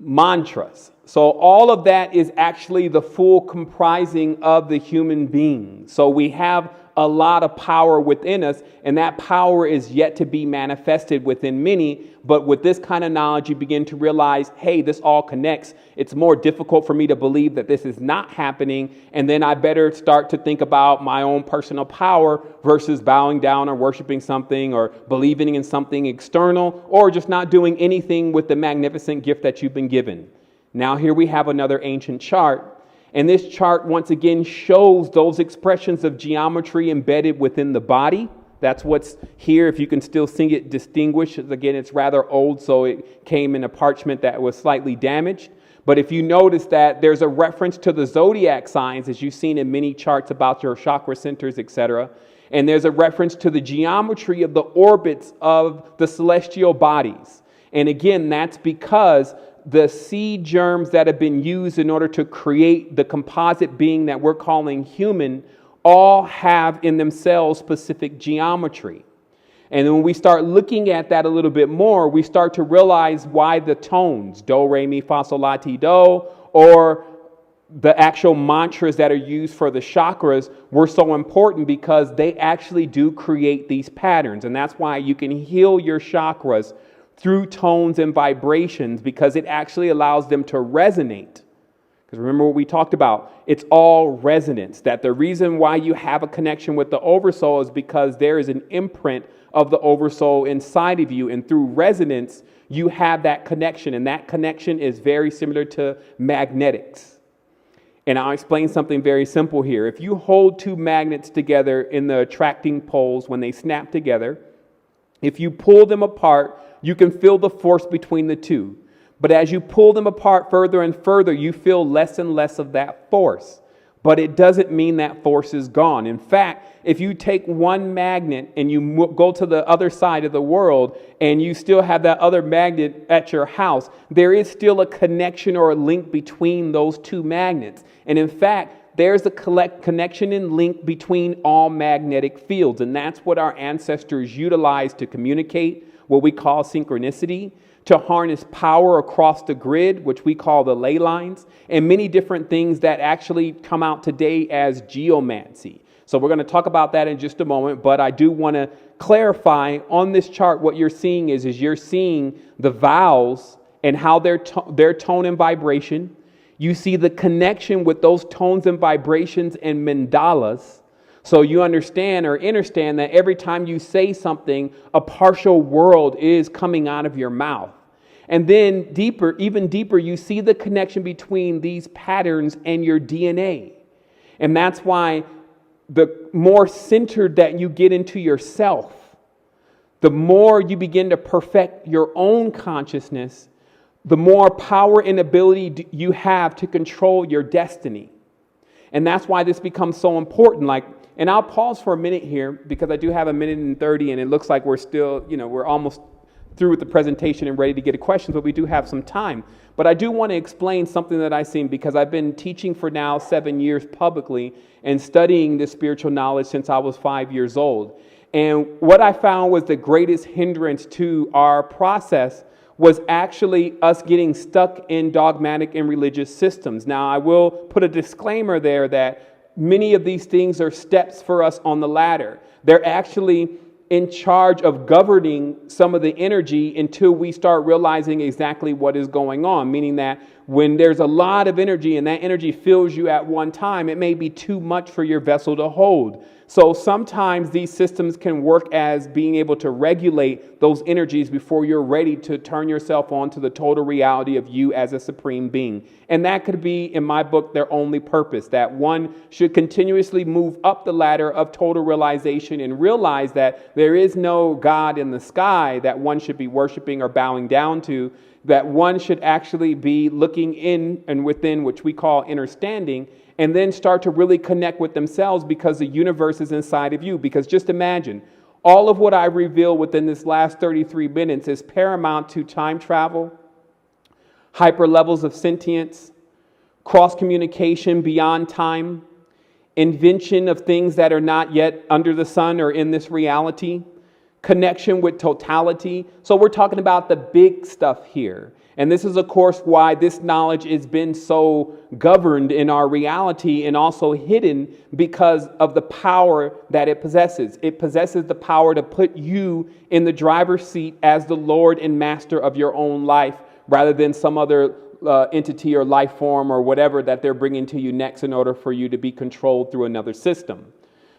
mantras. So all of that is actually the full comprising of the human being. So we have a lot of power within us, and that power is yet to be manifested within many. But with this kind of knowledge, you begin to realize, hey, this all connects. It's more difficult for me to believe that this is not happening, and then I better start to think about my own personal power versus bowing down or worshiping something or believing in something external or just not doing anything with the magnificent gift that you've been given. Now here we have another ancient chart. And this chart, once again, shows those expressions of geometry embedded within the body. That's what's here. If you can still see it distinguished. Again, it's rather old, so it came in a parchment that was slightly damaged. But if you notice that there's a reference to the zodiac signs, as you've seen in many charts about your chakra centers, etc. And there's a reference to the geometry of the orbits of the celestial bodies. And again, that's because the seed germs that have been used in order to create the composite being that we're calling human all have in themselves specific geometry. And when we start looking at that a little bit more, we start to realize why the tones, do, re, mi, fa, sol, la, ti, do, or the actual mantras that are used for the chakras were so important, because they actually do create these patterns. And that's why you can heal your chakras through tones and vibrations, because it actually allows them to resonate. Because remember what we talked about, it's all resonance. That the reason why you have a connection with the oversoul is because there is an imprint of the oversoul inside of you. And through resonance, you have that connection. And that connection is very similar to magnetics. And I'll explain something very simple here. If you hold two magnets together in the attracting poles, when they snap together, if you pull them apart, you can feel the force between the two. But as you pull them apart further and further, you feel less and less of that force. But it doesn't mean that force is gone. In fact, if you take one magnet and you go to the other side of the world and you still have that other magnet at your house, there is still a connection or a link between those two magnets. And in fact, there's a connection and link between all magnetic fields. And that's what our ancestors utilized to communicate, what we call synchronicity, to harness power across the grid, which we call the ley lines, and many different things that actually come out today as geomancy. So we're going to talk about that in just a moment, but I do want to clarify on this chart what you're seeing is you're seeing the vowels and how their tone and vibration. You see the connection with those tones and vibrations and mandalas. So you understand or understand that every time you say something, a partial world is coming out of your mouth. And then deeper, even deeper, you see the connection between these patterns and your DNA. And that's why the more centered that you get into yourself, the more you begin to perfect your own consciousness, the more power and ability you have to control your destiny. And that's why this becomes so important. And I'll pause for a minute here because I do have 1:30 and it looks like we're still, we're almost through with the presentation and ready to get to questions, but we do have some time. But I do want to explain something that I've seen, because I've been teaching for now 7 years publicly and studying this spiritual knowledge since I was 5 years old. And what I found was the greatest hindrance to our process was actually us getting stuck in dogmatic and religious systems. Now, I will put a disclaimer there that many of these things are steps for us on the ladder. They're actually in charge of governing some of the energy until we start realizing exactly what is going on. Meaning that when there's a lot of energy and that energy fills you at one time, it may be too much for your vessel to hold. So sometimes these systems can work as being able to regulate those energies before you're ready to turn yourself on to the total reality of you as a supreme being. And that could be, in my book, their only purpose, that one should continuously move up the ladder of total realization and realize that there is no God in the sky that one should be worshiping or bowing down to, that one should actually be looking in and within, which we call innerstanding, and then start to really connect with themselves because the universe is inside of you. Because just imagine, all of what I reveal within this last 33 minutes is paramount to time travel, hyper levels of sentience, cross communication beyond time, invention of things that are not yet under the sun or in this reality, connection with totality. So we're talking about the big stuff here. And this is, of course, why this knowledge has been so governed in our reality and also hidden, because of the power that it possesses. It possesses the power to put you in the driver's seat as the Lord and master of your own life, rather than some other entity or life form or whatever that they're bringing to you next in order for you to be controlled through another system.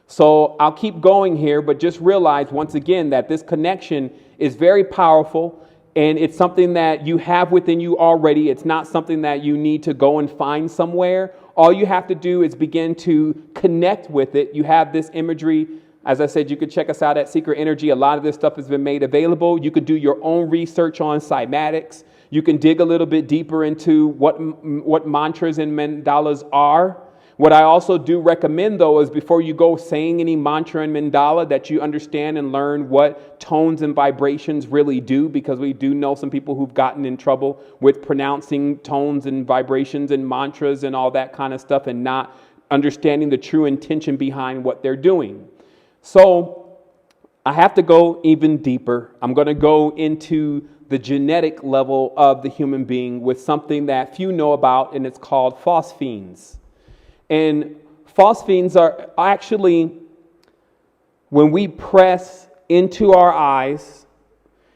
So I'll keep going here, but just realize once again that this connection is very powerful. And it's something that you have within you already. It's not something that you need to go and find somewhere. All you have to do is begin to connect with it. You have this imagery. As I said, you could check us out at Secret Energy. A lot of this stuff has been made available. You could do your own research on cymatics. You can dig a little bit deeper into what mantras and mandalas are. What I also do recommend, though, is before you go saying any mantra and mandala, that you understand and learn what tones and vibrations really do, because we do know some people who've gotten in trouble with pronouncing tones and vibrations and mantras and all that kind of stuff and not understanding the true intention behind what they're doing. So I have to go even deeper. I'm going to go into the genetic level of the human being with something that few know about, and it's called phosphenes. And phosphenes are actually, when we press into our eyes,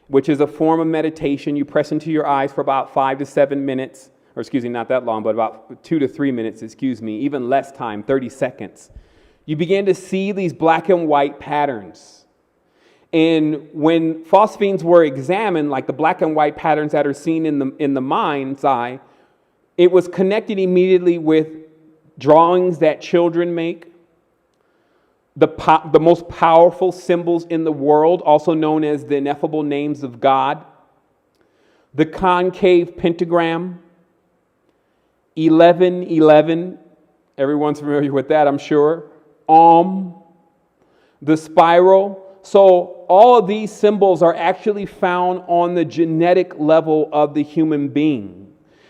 which is a form of meditation, you press into your eyes for about 5 to 7 minutes, or excuse me, not that long, but about 2 to 3 minutes, even less time, 30 seconds. You begin to see these black and white patterns. And when phosphenes were examined, like the black and white patterns that are seen in the mind's eye, it was connected immediately with drawings that children make, the most powerful symbols in the world, also known as the ineffable names of God, the concave pentagram, 1111, everyone's familiar with that, I'm sure, the spiral. So all of these symbols are actually found on the genetic level of the human being.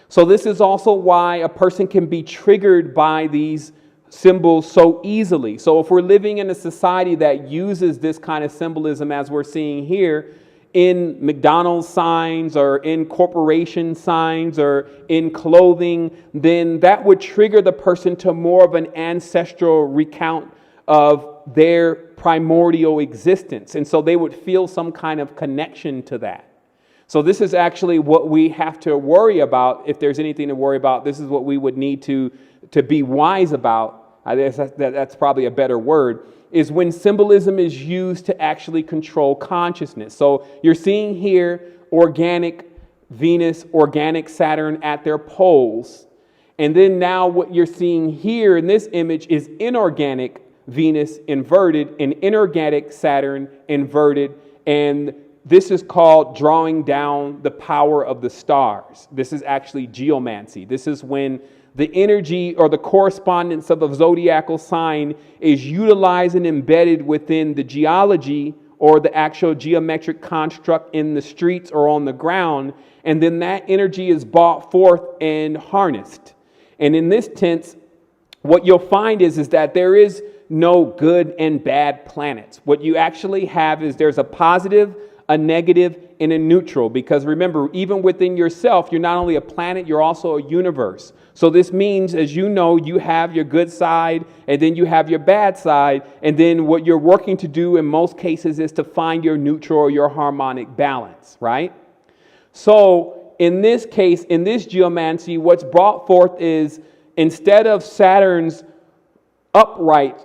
So this is also why a person can be triggered by these symbols so easily. So if we're living in a society that uses this kind of symbolism, as we're seeing here, in McDonald's signs or in corporation signs or in clothing, then that would trigger the person to more of an ancestral recount of their primordial existence. And so they would feel some kind of connection to that. So this is actually what we have to worry about. If there's anything to worry about, this is what we would need to be wise about. I guess that's probably a better word, is when symbolism is used to actually control consciousness. So you're seeing here organic Venus, organic Saturn at their poles. And then now what you're seeing here in this image is inorganic Venus inverted and inorganic Saturn inverted. And this is called drawing down the power of the stars. This is actually geomancy. This is when the energy or the correspondence of a zodiacal sign is utilized and embedded within the geology or the actual geometric construct in the streets or on the ground. And then that energy is brought forth and harnessed. And in this tense, what you'll find is that there is no good and bad planets. What you actually have is there's a positive, a negative, and a neutral. Because remember, even within yourself, you're not only a planet, you're also a universe. So this means, as you know, you have your good side and then you have your bad side. And then what you're working to do in most cases is to find your neutral or your harmonic balance, right? So in this case, in this geomancy, what's brought forth is instead of Saturn's upright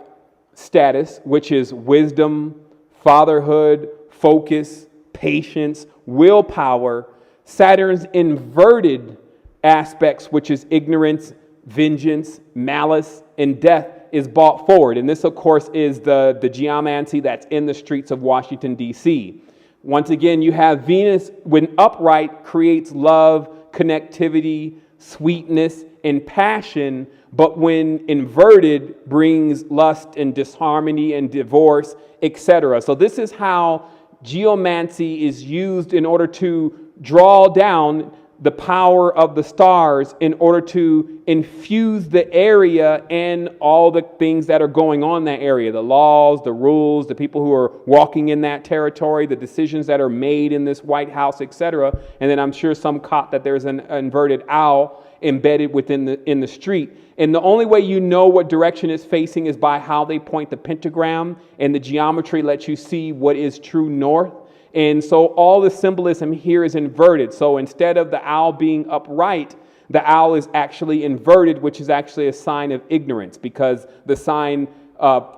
status, which is wisdom, fatherhood, focus, patience, willpower, Saturn's inverted aspects, which is ignorance, vengeance, malice, and death, is brought forward. And this, of course, is the geomancy that's in the streets of Washington, D.C. Once again, you have Venus, when upright, creates love, connectivity, sweetness, and passion, but when inverted, brings lust and disharmony and divorce, etc. So this is how geomancy is used in order to draw down the power of the stars in order to infuse the area and all the things that are going on in that area, the laws, the rules, the people who are walking in that territory, the decisions that are made in this White House, etc. And then I'm sure some caught that there's an inverted owl embedded within in the street. And the only way you know what direction it's facing is by how they point the pentagram, and the geometry lets you see what is true north. And so all the symbolism here is inverted. So instead of the owl being upright, the owl is actually inverted, which is actually a sign of ignorance, because the sign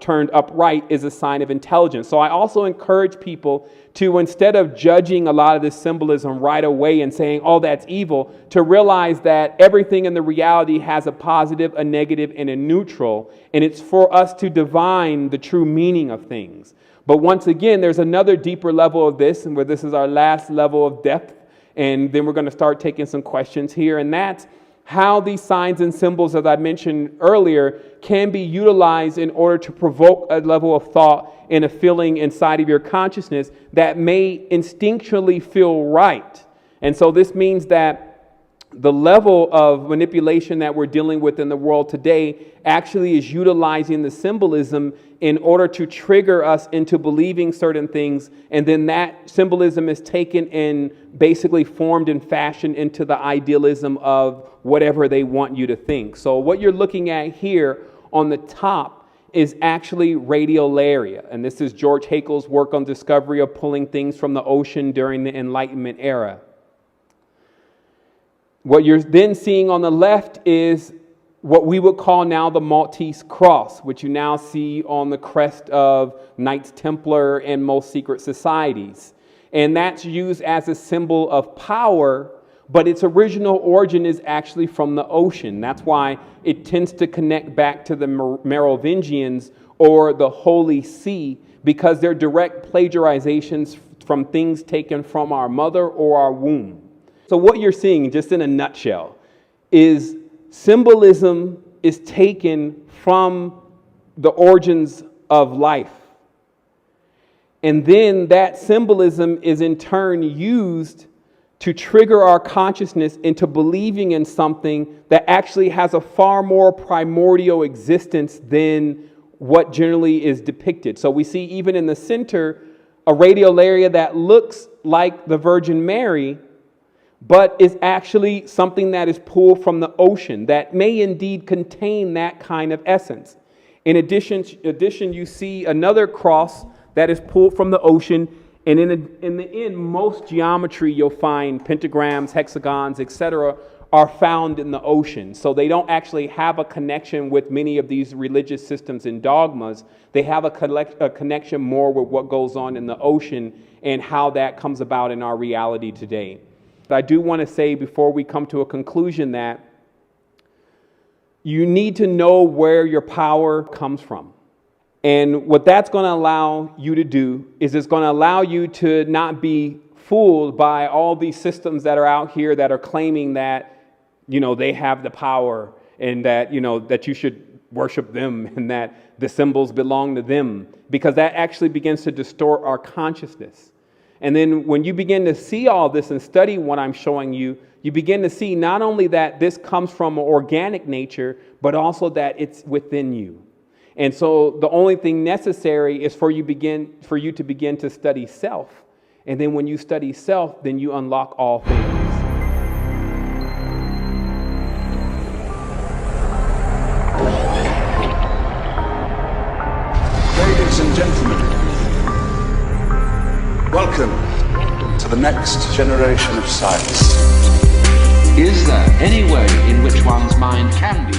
turned upright is a sign of intelligence. So I also encourage people to, instead of judging a lot of this symbolism right away and saying, oh, that's evil, to realize that everything in the reality has a positive, a negative, and a neutral. And it's for us to divine the true meaning of things. But once again, there's another deeper level of this, and where this is our last level of depth. And then we're going to start taking some questions here. And that's how these signs and symbols, as I mentioned earlier, can be utilized in order to provoke a level of thought and a feeling inside of your consciousness that may instinctually feel right. And so this means that the level of manipulation that we're dealing with in the world today actually is utilizing the symbolism in order to trigger us into believing certain things, and then that symbolism is taken and basically formed and fashioned into the idealism of whatever they want you to think. So what you're looking at here on the top is actually radiolaria, and this is George Haeckel's work on discovery of pulling things from the ocean during the Enlightenment era. What you're then seeing on the left is what we would call now the Maltese cross, which you now see on the crest of Knights Templar and most secret societies. And that's used as a symbol of power, but its original origin is actually from the ocean. That's why it tends to connect back to the Merovingians or the Holy See, because they're direct plagiarizations from things taken from our mother or our womb. So what you're seeing, just in a nutshell, is symbolism is taken from the origins of life. And then that symbolism is in turn used to trigger our consciousness into believing in something that actually has a far more primordial existence than what generally is depicted. So we see even in the center a radiolaria that looks like the Virgin Mary, but is actually something that is pulled from the ocean that may indeed contain that kind of essence. In addition, you see another cross that is pulled from the ocean, and in the end, most geometry you'll find pentagrams, hexagons, etc., are found in the ocean. So they don't actually have a connection with many of these religious systems and dogmas. They have a connection more with what goes on in the ocean and how that comes about in our reality today. I do want to say before we come to a conclusion that you need to know where your power comes from. And what that's going to allow you to do is it's going to allow you to not be fooled by all these systems that are out here that are claiming that, they have the power, and that, that you should worship them and that the symbols belong to them, because that actually begins to distort our consciousness. And then when you begin to see all this and study what I'm showing you, you begin to see not only that this comes from an organic nature, but also that it's within you. And so the only thing necessary is for you to begin to study self. And then when you study self, then you unlock all things. and gentlemen, welcome to the next generation of science. Is there any way in which one's mind can be